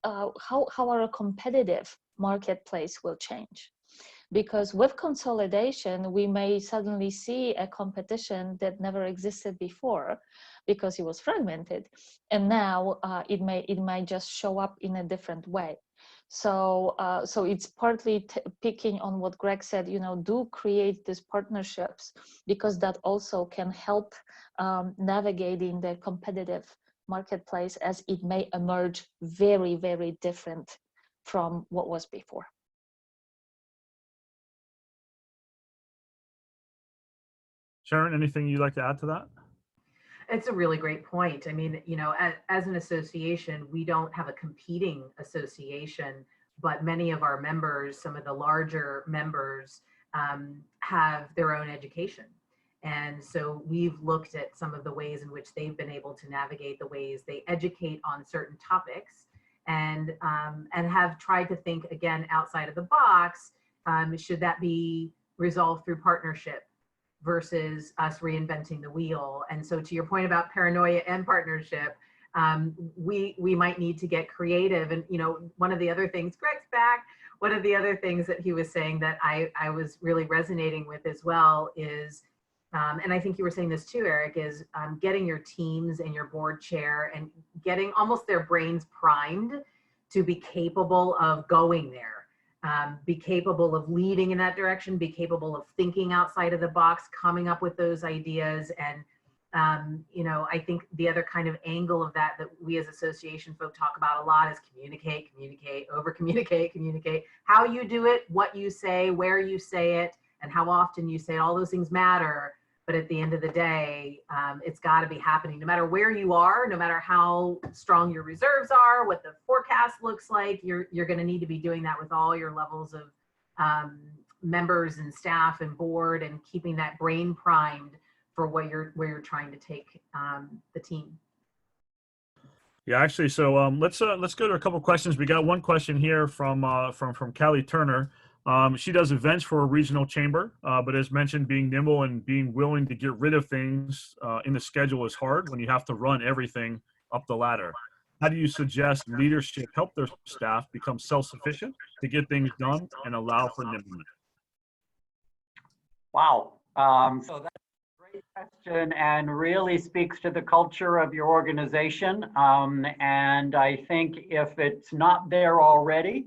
how our competitive marketplace will change. Because with consolidation, we may suddenly see a competition that never existed before because it was fragmented. And now it might just show up in a different way. So it's partly picking on what Greg said, do create these partnerships, because that also can help navigating the competitive marketplace as it may emerge very, very different from what was before. Sharon, anything you'd like to add to that? It's a really great point. I mean, as an association, we don't have a competing association, but many of our members, some of the larger members, have their own education. And so we've looked at some of the ways in which they've been able to navigate the ways they educate on certain topics, and have tried to think again outside of the box. Should that be resolved through partnership versus us reinventing the wheel? And so to your point about paranoia and partnership, we might need to get creative. And one of the other things, Greg's back, one of the other things that he was saying that I was really resonating with as well is, and I think you were saying this too, Eric, is getting your teams and your board chair and getting almost their brains primed to be capable of going there, be capable of leading in that direction, be capable of thinking outside of the box, coming up with those ideas. And, I think the other kind of angle of that we as association folk talk about a lot is communicate, over communicate, how you do it, what you say, where you say it, and how often you say it. All those things matter. But at the end of the day, it's got to be happening no matter where you are, no matter how strong your reserves are, what the forecast looks like. You're going to need to be doing that with all your levels of members and staff and board, and keeping that brain primed for where you're trying to take the team. Yeah, actually, so let's go to a couple questions. We got one question here from Callie Turner. She does events for a regional chamber, but as mentioned, being nimble and being willing to get rid of things in the schedule is hard when you have to run everything up the ladder. How do you suggest leadership help their staff become self-sufficient to get things done and allow for nimbleness? Wow. So that's a great question and really speaks to the culture of your organization. And I think if it's not there already,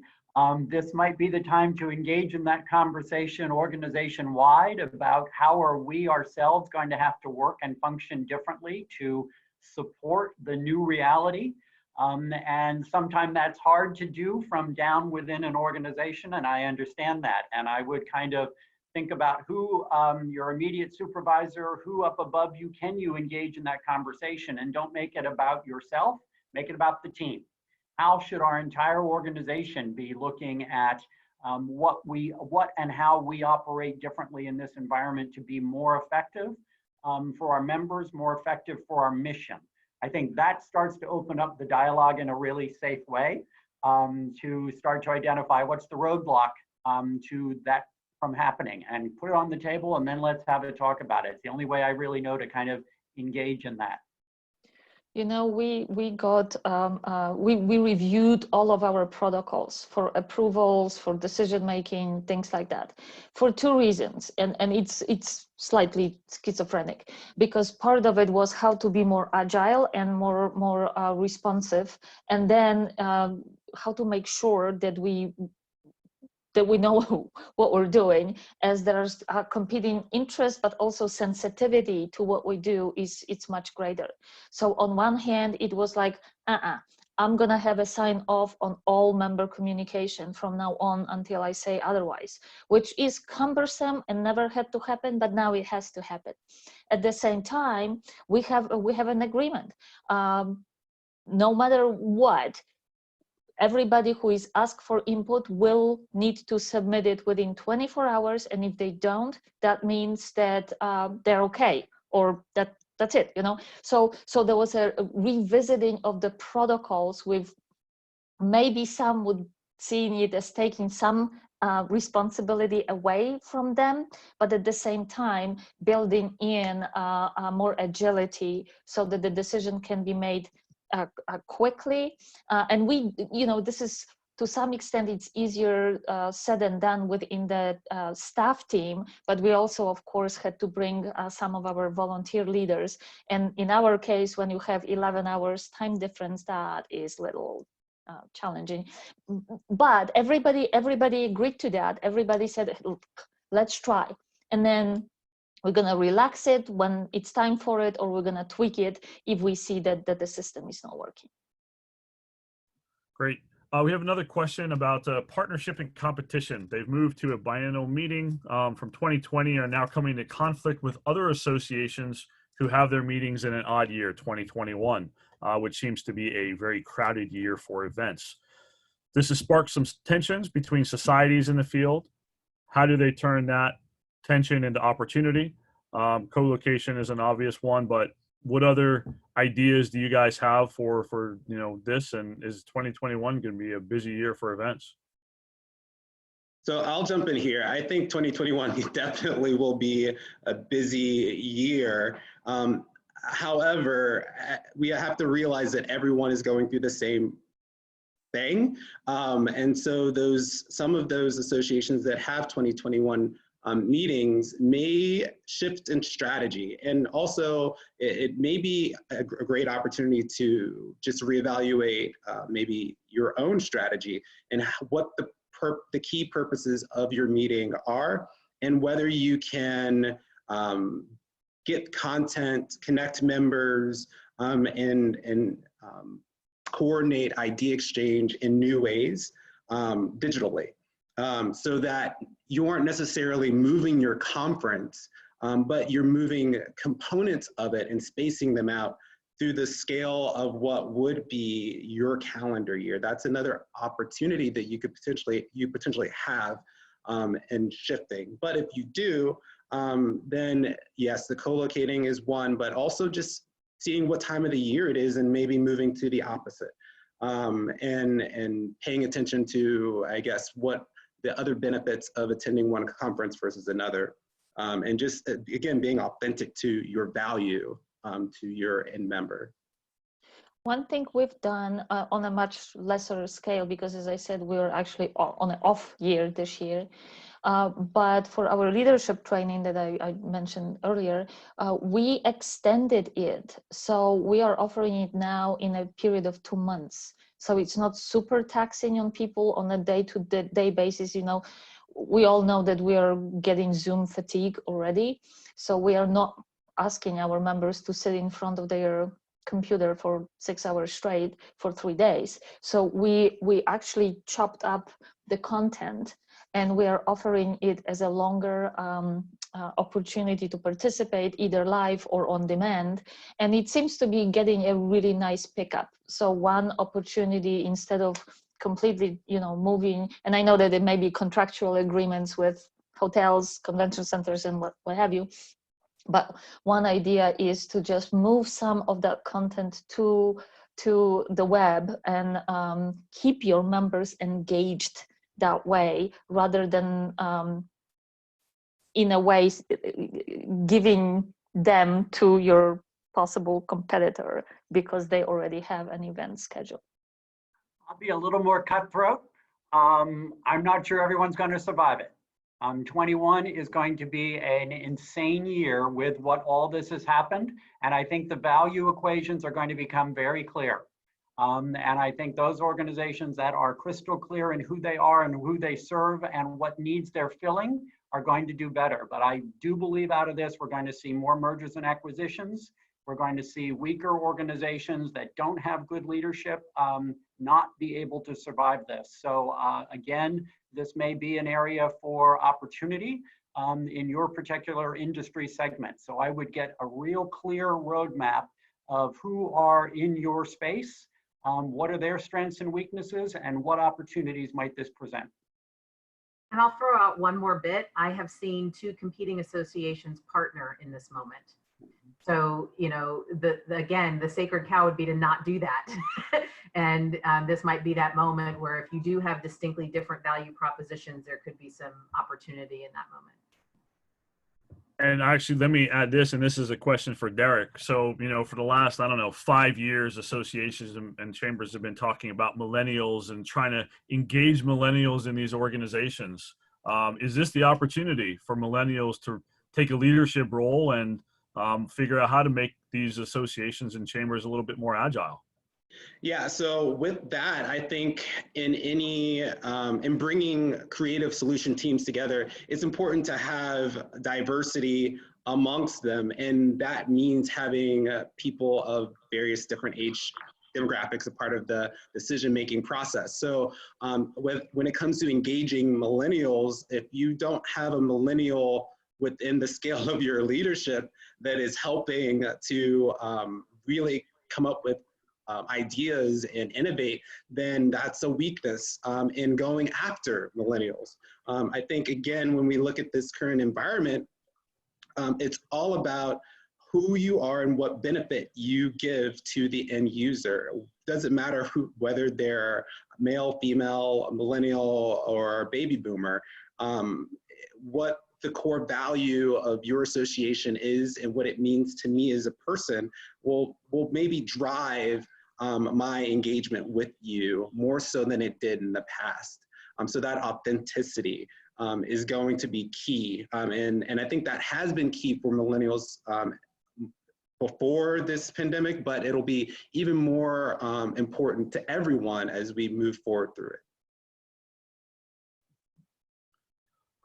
this might be the time to engage in that conversation organization-wide about how are we ourselves going to have to work and function differently to support the new reality. And sometimes that's hard to do from down within an organization, and I understand that. And I would kind of think about who your immediate supervisor, who up above you, can you engage in that conversation, and don't make it about yourself, make it about the team. How should our entire organization be looking at what and how we operate differently in this environment to be more effective for our members, more effective for our mission? I think that starts to open up the dialogue in a really safe way to start to identify what's the roadblock to that from happening, and put it on the table, and then let's have a talk about it. It's the only way I really know to kind of engage in that. You know, we reviewed all of our protocols for approvals, for decision making, things like that, for two reasons, and it's slightly schizophrenic, because part of it was how to be more agile and more responsive, and then how to make sure that we know what we're doing, as there's competing interest, but also sensitivity to what we do it's much greater. So on one hand, it was like, I'm gonna have a sign off on all member communication from now on until I say otherwise, which is cumbersome and never had to happen, but now it has to happen. At the same time, we have an agreement. No matter what, everybody who is asked for input will need to submit it within 24 hours. And if they don't, that means that they're okay, or that's it, you know? So there was a revisiting of the protocols, with maybe some would see it as taking some responsibility away from them, but at the same time, building in more agility so that the decision can be made quickly. And we, you know, this is, to some extent, it's easier said than done within the staff team, but we also, of course, had to bring some of our volunteer leaders. And in our case, when you have 11 hours time difference, that is little challenging. But everybody agreed to that. Everybody said, look, let's try. And then we're going to relax it when it's time for it, or we're going to tweak it if we see that the system is not working. Great. We have another question about partnership and competition. They've moved to a biennial meeting from 2020, are now coming into conflict with other associations who have their meetings in an odd year, 2021, which seems to be a very crowded year for events. This has sparked some tensions between societies in the field. How do they turn that tension into opportunity? Co-location is an obvious one, but what other ideas do you guys have for you know, this, and is 2021 going to be a busy year for events? So I'll jump in here. I think 2021 definitely will be a busy year. However, we have to realize that everyone is going through the same thing. And so some of those associations that have 2021 meetings may shift in strategy. And also it may be a great opportunity to just reevaluate maybe your own strategy and what the key purposes of your meeting are, and whether you can get content, connect members, and coordinate idea exchange in new ways digitally, so that you aren't necessarily moving your conference, but you're moving components of it and spacing them out through the scale of what would be your calendar year. That's another opportunity that you could potentially have in shifting. But if you do, then yes, the co-locating is one, but also just seeing what time of the year it is and maybe moving to the opposite. And paying attention to, I guess, what the other benefits of attending one conference versus another. And just, again, being authentic to your value to your end member. One thing we've done on a much lesser scale, because as I said, we're actually on an off year this year, but for our leadership training that I mentioned earlier, we extended it. So we are offering it now in a period of 2 months. So it's not super taxing on people on a day-to-day basis. You know, we all know that we are getting Zoom fatigue already. So we are not asking our members to sit in front of their computer for 6 hours straight for 3 days. So we actually chopped up the content, and we are offering it as a longer opportunity to participate, either live or on demand. And it seems to be getting a really nice pickup. So one opportunity, instead of completely, you know, moving, and I know that there may be contractual agreements with hotels, convention centers, and what have you, but one idea is to just move some of that content to the web and keep your members engaged that way, rather than in a way giving them to your possible competitor because they already have an event scheduled. I'll be a little more cutthroat. I'm not sure everyone's going to survive it. 21 is going to be an insane year with what all this has happened. And I think the value equations are going to become very clear. And I think those organizations that are crystal clear in who they are and who they serve and what needs they're filling are going to do better. But I do believe out of this, we're going to see more mergers and acquisitions. We're going to see weaker organizations that don't have good leadership not be able to survive this. So again, this may be an area for opportunity in your particular industry segment. So I would get a real clear roadmap of who are in your space, what are their strengths and weaknesses, and what opportunities might this present. And I'll throw out one more bit. I have seen 2 competing associations partner in this moment. So, you know, again, the sacred cow would be to not do that. And this might be that moment where if you do have distinctly different value propositions, there could be some opportunity in that moment. And actually, let me add this, and this is a question for Derek. So, you know, for the last, I don't know, 5 years, associations and chambers have been talking about millennials and trying to engage millennials in these organizations. Is this the opportunity for millennials to take a leadership role and figure out how to make these associations and chambers a little bit more agile? Yeah, so with that, I think in bringing creative solution teams together, it's important to have diversity amongst them. And that means having people of various different age demographics a part of the decision-making process. So when it comes to engaging millennials, if you don't have a millennial within the scale of your leadership that is helping to really come up with ideas and innovate, then that's a weakness in going after millennials. I think, again, when we look at this current environment, it's all about who you are and what benefit you give to the end user. Doesn't matter whether they're male, female, millennial, or baby boomer. What the core value of your association is and what it means to me as a person will maybe drive my engagement with you more so than it did in the past. So that authenticity is going to be key. And I think that has been key for millennials before this pandemic, but it'll be even more important to everyone as we move forward through it.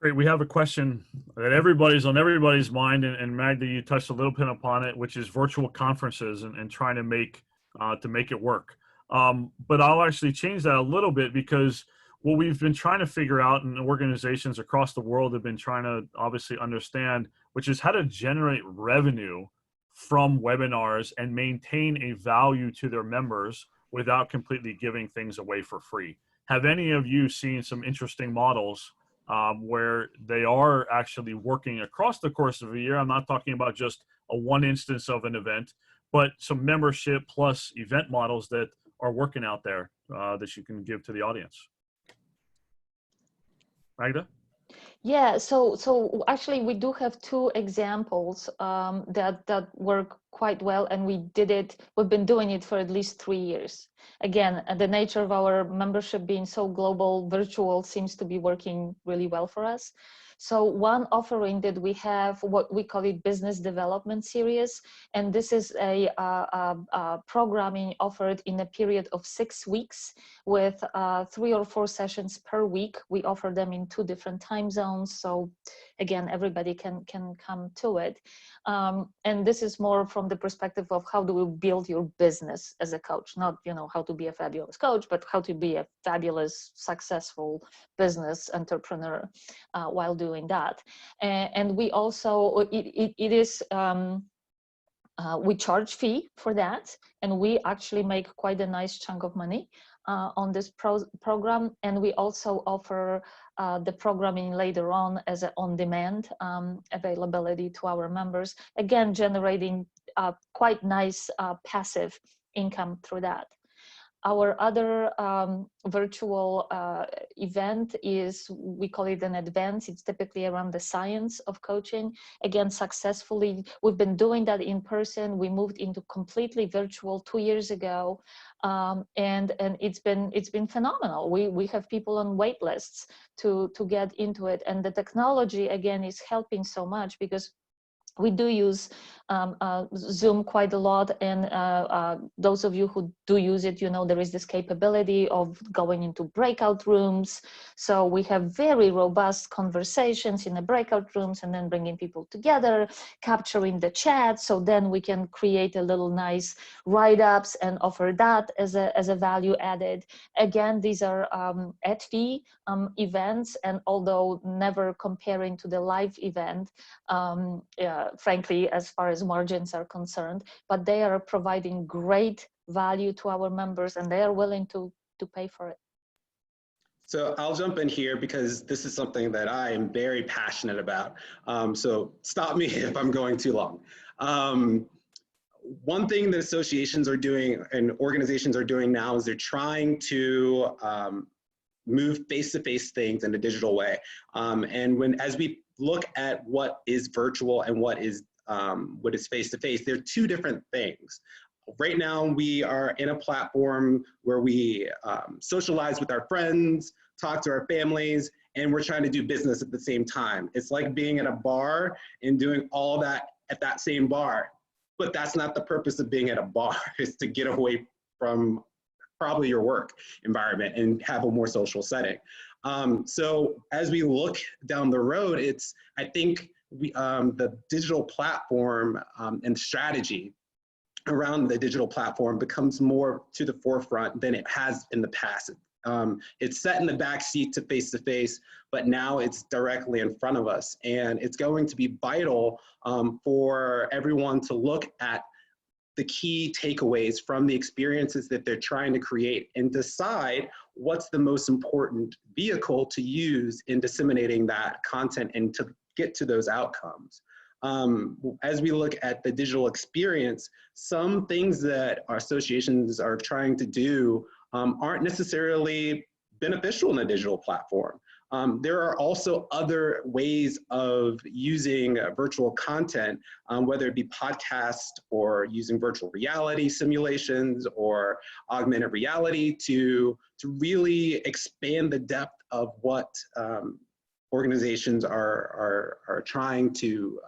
Great. We have a question that everybody's on everybody's mind, and Magda, you touched a little bit upon it, which is virtual conferences and trying to make it work. But I'll actually change that a little bit, because what we've been trying to figure out, and organizations across the world have been trying to obviously understand, which is how to generate revenue from webinars and maintain a value to their members without completely giving things away for free. Have any of you seen some interesting models where they are actually working across the course of a year? I'm not talking about just a one instance of an event, but some membership plus event models that are working out there that you can give to the audience. Magda? Yeah, so actually we do have two examples that work quite well, and we've been doing it for at least 3 years. Again, the nature of our membership being so global, virtual seems to be working really well for us. So one offering that we have, what we call it business development series, and this is a programming offered in a period of 6 weeks with 3 or 4 sessions per week. We offer them in 2 different time zones, so again, everybody can come to it. And this is more from the perspective of how do we build your business as a coach, not how to be a fabulous coach, but how to be a fabulous, successful business entrepreneur while doing that. And we also, it is, we charge fee for that, and we actually make quite a nice chunk of money on this program. And we also offer the programming later on as an on-demand availability to our members, again generating quite nice passive income through that. Our other virtual event is, we call it an advance. It's typically around the science of coaching. Again, successfully, we've been doing that in person. We moved into completely virtual 2 years ago, and it's been phenomenal. We have people on wait lists to get into it, and the technology again is helping so much because we do use Zoom quite a lot, and those of you who do use it, there is this capability of going into breakout rooms. So we have very robust conversations in the breakout rooms, and then bringing people together, capturing the chat, so then we can create a little nice write-ups and offer that as a value added. Again, these are at fee events, and although never comparing to the live event, frankly, as far as margins are concerned, but they are providing great value to our members, and they are willing to pay for it. So I'll jump in here because this is something that I am very passionate about. So stop me if I'm going too long. One thing that associations are doing and organizations are doing now is they're trying to move face-to-face things in a digital way. And as we look at what is virtual and what is face-to-face, they're 2 different things. Right now, we are in a platform where we socialize with our friends, talk to our families, and we're trying to do business at the same time. It's like being at a bar and doing all that at that same bar. But that's not the purpose of being at a bar, is to get away from probably your work environment and have a more social setting. So as we look down the road, I think the digital platform and strategy around the digital platform becomes more to the forefront than it has in the past. It's set in the back seat to face, but now it's directly in front of us. And it's going to be vital for everyone to look at the key takeaways from the experiences that they're trying to create and decide what's the most important vehicle to use in disseminating that content and to get to those outcomes. As we look at the digital experience, some things that our associations are trying to do aren't necessarily beneficial in a digital platform. There are also other ways of using virtual content, whether it be podcast or using virtual reality simulations or augmented reality to really expand the depth of what organizations are trying to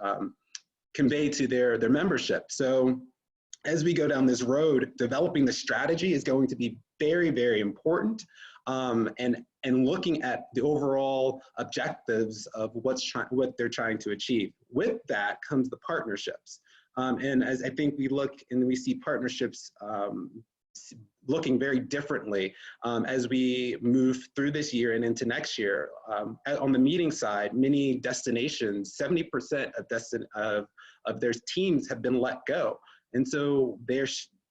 convey to their membership. So as we go down this road, developing the strategy is going to be very, very important. And looking at the overall objectives of what they're trying to achieve. With that comes the partnerships. And as I think we look and we see partnerships looking very differently as we move through this year and into next year. On the meeting side, many destinations, 70% of their teams have been let go. And so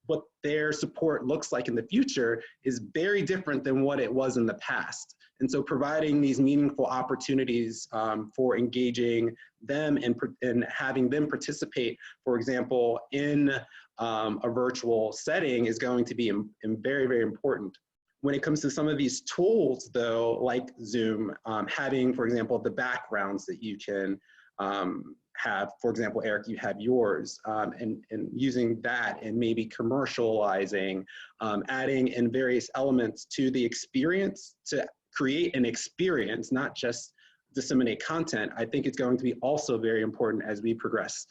what their support looks like in the future is very different than what it was in the past. And so providing these meaningful opportunities for engaging them and having them participate, for example, in a virtual setting is going to be very, very important. When it comes to some of these tools, though, like Zoom, having, for example, the backgrounds that you can have, for example, Eric, you have yours, and using that and maybe commercializing, adding in various elements to the experience to create an experience, not just disseminate content, I think it's going to be also very important as we progress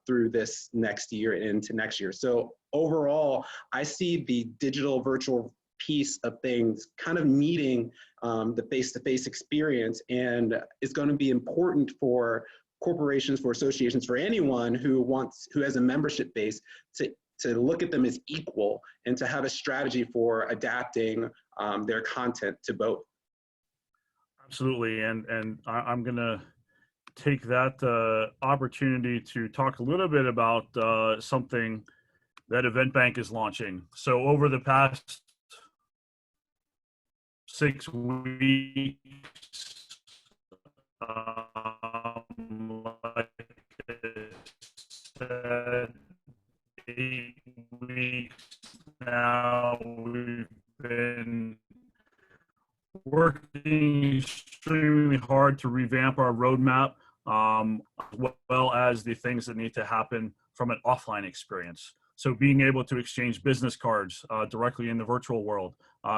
through this next year and into next year. So overall, I see the digital virtual piece of things kind of meeting the face-to-face experience, and it's going to be important for corporations, for associations, for anyone who has a membership base to look at them as equal and to have a strategy for adapting their content to both. Absolutely, and I'm going to take that opportunity to talk a little bit about something that EventBank is launching. So over the past 6 weeks, like I said, 8 weeks now, we've been working extremely hard to revamp our roadmap, as well as the things that need to happen from an offline experience. So being able to exchange business cards directly in the virtual world,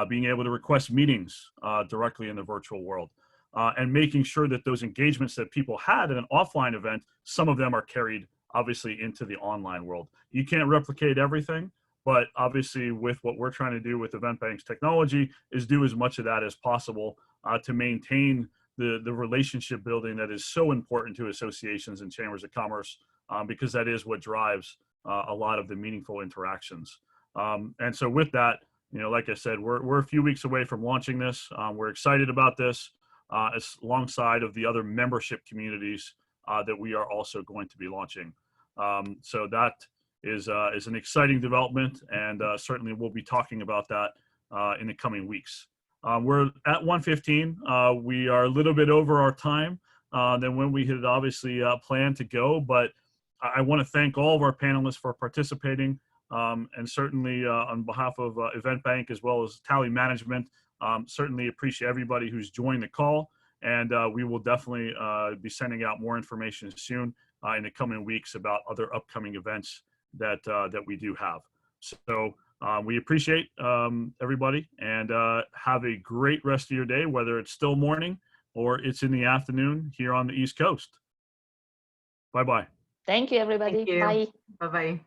being able to request meetings directly in the virtual world, and making sure that those engagements that people had at an offline event, some of them are carried obviously into the online world. You can't replicate everything, but obviously with what we're trying to do with EventBank's technology is do as much of that as possible to maintain the relationship building that is so important to associations and chambers of commerce, because that is what drives a lot of the meaningful interactions. And so with that, you know, like I said, we're a few weeks away from launching this. We're excited about this alongside of the other membership communities that we are also going to be launching. So that is an exciting development, and certainly we'll be talking about that in the coming weeks. We're at 1:15. We are a little bit over our time than when we had obviously planned to go, but I want to thank all of our panelists for participating, and certainly on behalf of EventBank as well as Tally Management, certainly appreciate everybody who's joined the call, and we will definitely be sending out more information soon in the coming weeks about other upcoming events that we do have. So we appreciate everybody, and have a great rest of your day, whether it's still morning or it's in the afternoon here on the East Coast. Bye-bye. Thank you, everybody. Thank you. Bye. Bye-bye.